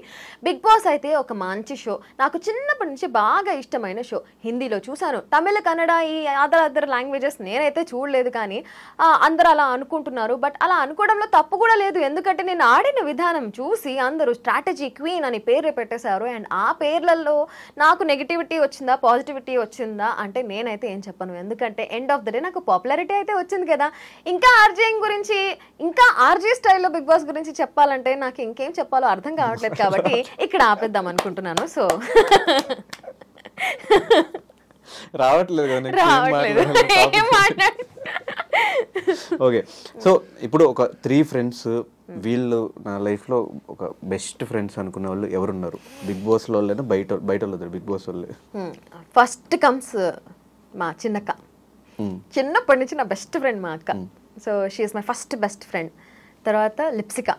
బిగ్ బాస్ అయితే ఒక మంచి షో, నాకు చిన్నప్పటి నుంచి బాగా ఇష్టమైన షో. హిందీలో చూశాను, తమిళ, కన్నడ, ఈ అదర్ లాంగ్వేజెస్ నేనైతే చూడలేదు. కానీ అందరూ అలా అనుకుంటున్నారు, బట్ అలా అనుకోవడంలో తప్పు కూడా లేదు. ఎందుకంటే నేను ఆడిన విధానం చూసి అందరూ స్ట్రాటజీ క్వీన్ అని పేరు పెట్టేశారు. అండ్ ఆ పేర్లలో నాకు నెగిటివిటీ వచ్చిందా, పాజిటివిటీ వచ్చిందా అంటే నేనైతే ఏం చెప్పను. ఎందుకంటే ఎండ్ ఆఫ్ ద డే నాకు పాపులారిటీ అయితే వచ్చింది కదా. ఇంకా ఆర్జేయింగ్ గురించి, ఇంకా ఆర్జే స్టైల్లో బిగ్ బాస్ గురించి చెప్పాలంటే నాకు ఇంకేం చెప్పాలో అర్థం కావట్లేదు. కాబట్టి ఇక్కడ ఆపేద్దాం అనుకుంటున్నాను. సో రావట్లేదు. ఓకే, సో ఇప్పుడు ఒక 3 ఫ్రెండ్స్, వీళ్ళు నా లైఫ్లో ఒక బెస్ట్ ఫ్రెండ్స్ అనుకునే వాళ్ళు ఎవరున్నారు బిగ్ బాస్ లో? బయట వాళ్ళు బిగ్ బాస్ వాళ్ళు. ఫస్ట్ కమ్స్ మా చిన్నక్క. చిన్నప్పటి నుంచి నా బెస్ట్ ఫ్రెండ్ మా అక్క. So she is my first best friend. తర్వాత లిప్సిక,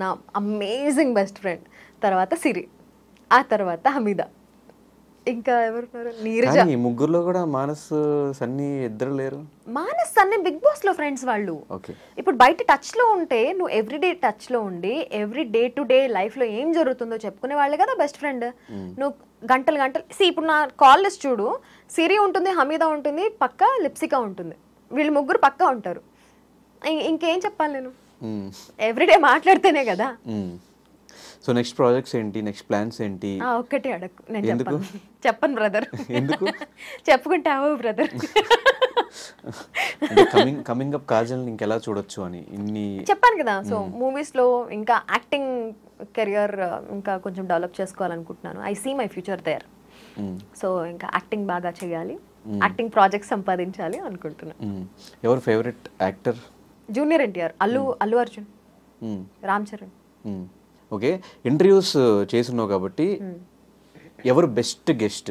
నా అమేజింగ్ బెస్ట్ ఫ్రెండ్. తర్వాత సిరి, ఆ తర్వాత హమీదా, ఇంకా ఎవరున్నారు, నీరజ. ఈ ముగ్గురులో కూడా మానస్, సన్నీ ఇద్దరు లేరు. మానస్, సన్నీ బిగ్ బాస్ లో ఫ్రెండ్స్ వాళ్ళు. ఇప్పుడు బయట టచ్ లో ఉంటే, నువ్వు ఎవ్రీడే టచ్ లో ఉండి every day to day life లో ఏం జరుగుతుందో చెప్పుకునే వాళ్ళే కదా బెస్ట్ ఫ్రెండ్. నువ్వు గంటలు ఇప్పుడు నా కాల్ లిస్ట్ చూడు, సిరి ఉంటుంది, హమీదా ఉంటుంది, పక్క లిప్సికా ఉంటుంది. వీళ్ళు ముగ్గురు పక్కా ఉంటారు. ఇంకేం చెప్పాలి నేను? ఎవ్రీడే మాట్లాడితేనే కదా. సో నెక్స్ట్ ప్రాజెక్ట్స్ ఏంటి, నెక్స్ట్ ప్లాన్స్ ఏంటి? ఒక్కటి అడగ, నేను చెప్పను బ్రదర్. ఎందుకు? చెప్పుకుంటావు బ్రదర్. కమింగ్ అప్ కాజల్ ఇంకెలా చూడొచ్చు అని ఇన్ని చెప్పాను కదా. సో మూవీస్ లో ఇంకా యాక్టింగ్ కెరియర్ ఇంకా కొంచెం డెవలప్ చేసుకోవాలనుకుంటున్నాను. I see my future there. So ఇంకా యాక్టింగ్ బాగా చేయాలి, యాక్టింగ్ ప్రాజెక్ట్ సంపాదించాలి అనుకుంటున్నాను. ఎవరు favourite actor? Junior NTR, Allu Arjun, Ram Charan. Okay, interviews చేస్తున్నావు కాబట్టి ఎవరు best guest?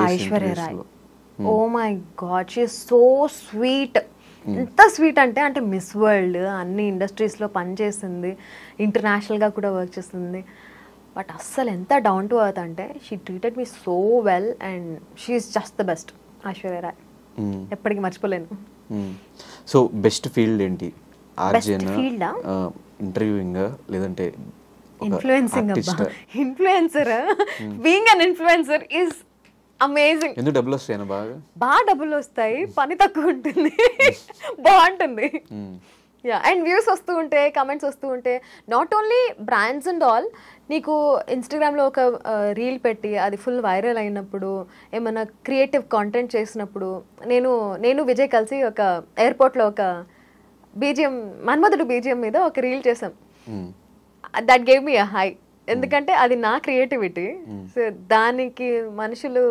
Aishwarya Rai. Oh my God, she is so sweet. ఎంత స్వీట్ అంటే మిస్ వరల్డ్ అన్ని ఇండస్ట్రీస్లో పనిచేసింది, ఇంటర్నేషనల్గా కూడా వర్క్ చేస్తుంది. బట్ అస్సలు ఎంత డౌన్ టు ఎర్త్ అంటే she treated me so well and she's just the best. Aishwarya Rai ఎప్పటికీ మర్చిపోలేను. సో బెస్ట్ ఫీల్డ్ ఏంటి? ఆర్జేనా, ఇంటర్వ్యూయింగ్, లేదంటే ఇన్ఫ్లుయెన్సింగ్? అబ్బా, influencer, being an influencer is amazing. ఎందుకు డబ్బులు వస్తాయి? బాగా డబ్బులు వస్తాయి, పని తక్కువ ఉంటుంది, బాగుంటుంది. యా, అండ్ వ్యూస్ వస్తూ ఉంటే, కమెంట్స్ వస్తూ ఉంటే, not only brands and all. నీకు ఇన్స్టాగ్రామ్లో ఒక రీల్ పెట్టి అది ఫుల్ వైరల్ అయినప్పుడు, ఏమైనా క్రియేటివ్ కాంటెంట్ చేసినప్పుడు, నేను విజయ్ కలిసి ఒక ఎయిర్పోర్ట్లో ఒక బీజిఎం, మన్మధుడు బీజిఎం మీద ఒక రీల్ చేసాం. That gave me a high, ఎందుకంటే అది నా క్రియేటివిటీ. సో దానికి మనుషులు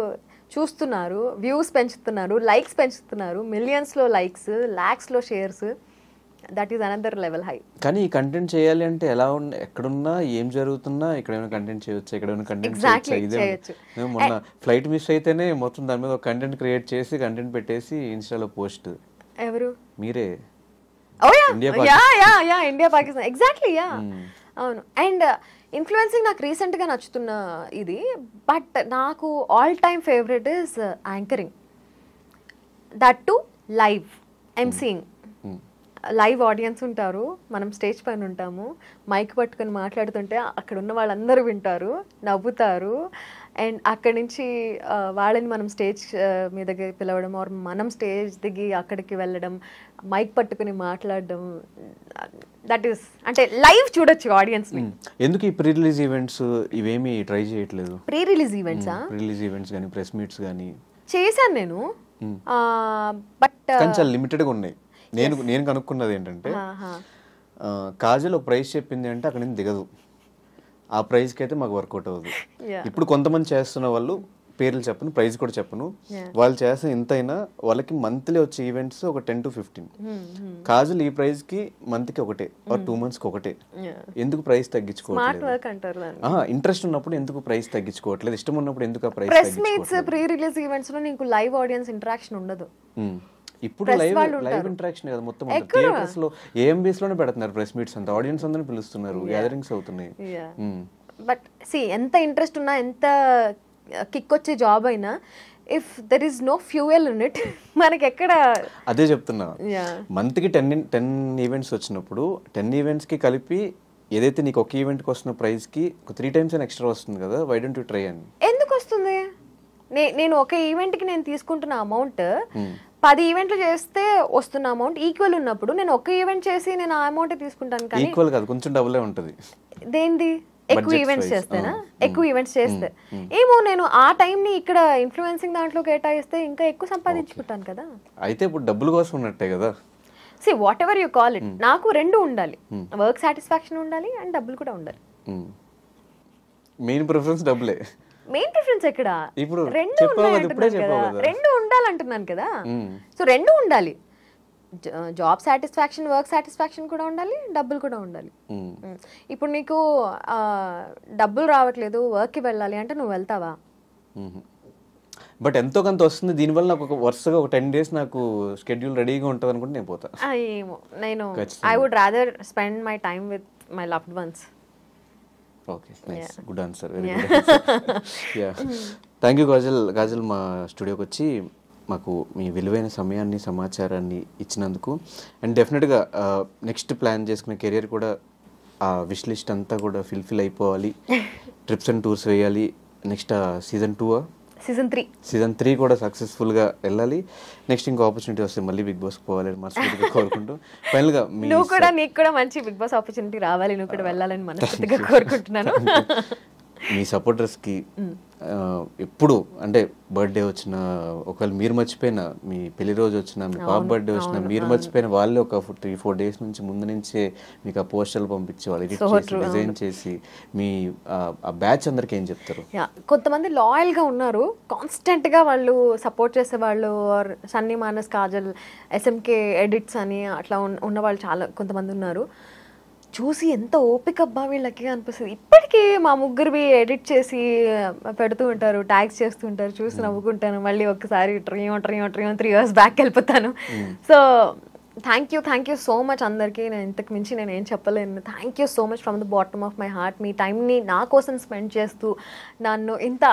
చూస్తున్నారు, వ్యూస్ పెంచుతున్నారు, లైక్స్ పెంచుతున్నారు, మిలియన్స్లో లైక్స్, ల్యాక్స్లో shares. That is another level హై. కానీ ఈ కంటెంట్ చేయాలి అంటే ఎలా ఎక్కడున్నా ఏం జరుగుతున్నా ఎక్కడైనా కంటెంట్ చేయొచ్చు, ఎక్కడైనా కంటెంట్ చేయొచ్చు. మొన్న ఫ్లైట్ మిస్ అయితేనే మొత్తం దాని మీద ఒక కంటెంట్ క్రియేట్ చేసి కంటెంట్ పెట్టేసి ఇన్స్టాలో పోస్ట్. ఎవరు? మీరే. India Pakistan, exactly. యా, అవును. అండ్ ఇన్ఫ్లుయెన్సింగ్ నాకు రీసెంట్గా నచ్చుతున్న ఇది. బట్ నాకు all time favourite is anchoring. That to live emceeing. Live audience ఉంటారు, మనం స్టేజ్ పైన ఉంటాము, మైక్ పట్టుకొని మాట్లాడుతుంటే అక్కడ ఉన్న వాళ్ళందరూ వింటారు, నవ్వుతారు. అండ్ అక్కడి నుంచి వాళ్ళని మనం స్టేజ్ మీదకి పిలవడం, ఆర్ మనం స్టేజ్ దిగి అక్కడికి వెళ్ళడం, మైక్ పట్టుకుని మాట్లాడడం. దట్ ఈస్ అంటే లైవ్ చూడొచ్చు ఆడియన్స్ని. ఎందుకు ఈ ప్రీ రిలీజ్ ఈవెంట్స్ ఇవేమి ట్రై చేయట్లేదు? ప్రీ రిలీజ్ ఈవెంట్సా? ప్రీ రిలీజ్ ఈవెంట్స్ కానీ ప్రెస్ మీట్స్ కానీ చేశాను నేను, బట్ కొంచెం లిమిటెడ్గా ఉన్నాయి. నేను కనుక్కున్నది ఏంటంటే, కాజల్ ఒక ప్రైస్ చెప్పింది అంటే అక్కడ నుంచి దిగదు, ఆ ప్రైస్కి అయితే మాకు వర్కౌట్ అవ్వదు. ఇప్పుడు కొంతమంది చేస్తున్న వాళ్ళు పేర్లు చెప్పను, ప్రైస్ కూడా చెప్పను, వాళ్ళు చేస్తే ఎంతైనా వాళ్ళకి మంత్లీ వచ్చే ఈవెంట్స్ ఒక 10 to 15. కాజల్ ఈ ప్రైస్కి మంత్కి ఒకటే, ఆర్ 2 months ఒకటే. ఎందుకు ప్రైస్ తగ్గించుకోవట్లేదు? ఇంట్రెస్ట్ ఉన్నప్పుడు ఎందుకు ప్రైస్ తగ్గించుకోవట్లేదు? ఇష్టం ఉన్నప్పుడు ఎందుకు ఆ price? Press meets, pre release events లో నీకు లైవ్ ఆడియన్స్ ఇంటరాక్షన్ ఉండదు. ఇప్పుడు లైవ్ ఇంటరాక్షన్ కదా మొత్తం. థియేటర్స్ లో, ఏఎంబీస్ లోనే పెడుతున్నారు ప్రెస్ మీట్స్ అంతా, ఆడియన్స్ అందరిని పిలుస్తున్నారు, గ్యాదరింగ్స్ అవుతున్నాయి. బట్ సి, ఎంత ఇంట్రెస్ట్ ఉన్నా, ఎంత కిక్ వచ్చే జాబ్ అయినా, if there is no fuel in it, మనకి ఎక్కడ. అదే చెప్తున్నా, మంత్ కి 10 ఈవెంట్స్ వచ్చినప్పుడు 10 ఈవెంట్స్ కి కలిపి ఏదైతే నీకు ఒక ఈవెంట్ కి వస్తున్న ప్రైస్ కి ఒక 3 times ఎక్స్ట్రా వస్తుంది కదా. Why don't you try? అని ఎందుకు వస్తుంది? నేను ఒక ఈవెంట్ కి నేను తీసుకుంటున్న అమౌంట్ 10 ఈవెంట్లు చేస్తే వస్తున్న అమౌంట్ ఈక్వల్ ఉన్నప్పుడు నేను ఒక ఈవెంట్ చేసి నేను ఆ అమౌంట్ తీసుకుంటాను. కానీ ఈక్వల్ కాదు, కొంచెం డబులే ఉంటుంది. దేంది? ఎక్కువ ఈవెంట్స్ చేస్తేనా? ఎక్కువ ఈవెంట్స్ చేస్తే ఏమో, నేను ఆ టైంని ఇక్కడ ఇన్ఫ్లుయెన్సింగ్ దాంట్లో కేటాయిస్తే ఇంకా ఎక్కువ సంపాదించుకుంటాను కదా. అయితే ఇప్పుడు డబ్బుల కోసం ఉన్నట్టే కదా. See, whatever you call it, నాకు రెండు ఉండాలి, వర్క్ సాటిస్ఫాక్షన్ ఉండాలి అండ్ డబ్బులు కూడా ఉండాలి. మెయిన్ ప్రిఫరెన్స్ డబ్బులే. మెయిన్ ప్రిఫరెన్స్ ఎక్కడ? ఇప్పుడు రెండు ఉండాలంటున్నాను కదా. సో రెండు ఉండాలి, జాబ్ సాటిస్ఫాక్షన్, వర్క్ సాటిస్ఫాక్షన్ కూడా ఉండాలి, డబ్బులు కూడా ఉండాలి. ఇప్పుడు నీకు డబ్బులు రావట్లేదు, వర్క్కి వెళ్ళాలి అంటే నువ్వు వెళ్తావా? బట్ ఎంతో కొంత వస్తుంది దీనివల్ల. నాకు ఒక వరుసగా ఒక 10 days నాకు షెడ్యూల్ రెడీగా ఉంటుంది అనుకుంటే నేను పోతా. ఏమో, నేను I would rather spend my time with my loved ones. Okay, nice, good answer, very good answer. Thank you Kajal, మా స్టూడియోకి వచ్చి మాకు మీ విలువైన సమయాన్ని, సమాచారాన్ని ఇచ్చినందుకు. అండ్ డెఫినెట్గా నెక్స్ట్ ప్లాన్ చేసుకునే కెరియర్ కూడా ఆ విష్ లిస్ట్ అంతా కూడా ఫిల్ అయిపోవాలి. ట్రిప్స్ అండ్ టూర్స్ వేయాలి. నెక్స్ట్ సీజన్ 3 కూడా సక్సెస్ఫుల్గా వెళ్ళాలి. నెక్స్ట్ ఇంకో ఆపర్చునిటీ వస్తే మళ్ళీ బిగ్ బాస్ పోవాలని మనస్ఫూర్తిగా కోరుకుంటూ, ఫైనల్గా నీకు కూడా మంచి బిగ్ బాస్ ఆపర్చునిటీ రావాలి, నువ్వు కూడా వెళ్ళాలని మనస్ఫూర్తిగా కోరుకుంటున్నాను. మీ సపోర్టర్స్కి ఎప్పుడు అంటే బర్త్డే వచ్చినా, ఒకవేళ మీరు మర్చిపోయినా, మీ పెళ్లి రోజు వచ్చినా, మీ పాప బర్త్డే వచ్చినా, మీరు మర్చిపోయిన వాళ్ళే ఒక 3-4 days నుంచి ముందు నుంచే మీకు ఆ పోస్టర్లు పంపించి వాళ్ళు ఎడిట్ చేసి డిజైన్ చేసి మీ ఆ బ్యాచ్ అందరికి ఏం చెప్తారు? కొంతమంది లాయల్గా ఉన్నారు, కాన్స్టెంట్గా వాళ్ళు సపోర్ట్ చేసేవాళ్ళు. సన్నీ, మానస్, కాజల్, ఎస్ఎంకే ఎడిట్స్ అని అట్లా ఉన్న వాళ్ళు చాలా కొంతమంది ఉన్నారు. చూసి ఎంత ఓపిక అబ్బా వీళ్ళకి అనిపిస్తుంది. ఇప్పటికీ మా ముగ్గురివి ఎడిట్ చేసి పెడుతూ ఉంటారు, ట్యాగ్స్ చేస్తూ ఉంటారు, చూసి నవ్వుకుంటాను. మళ్ళీ ఒకసారి 3 years బ్యాక్ వెళ్ళిపోతాను. So thank you so much అందరికీ. నేను ఇంతకు మించి నేను ఏం చెప్పలేను. Thank you so much from the bottom of my heart. మీ టైంని నా కోసం స్పెండ్ చేస్తూ నన్ను ఇంత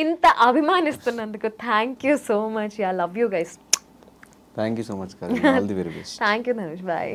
ఇంత అభిమానిస్తున్నందుకు thank you so much. I love you guys. Thank you so much. All the very best. Thank you Dhanush. Bye.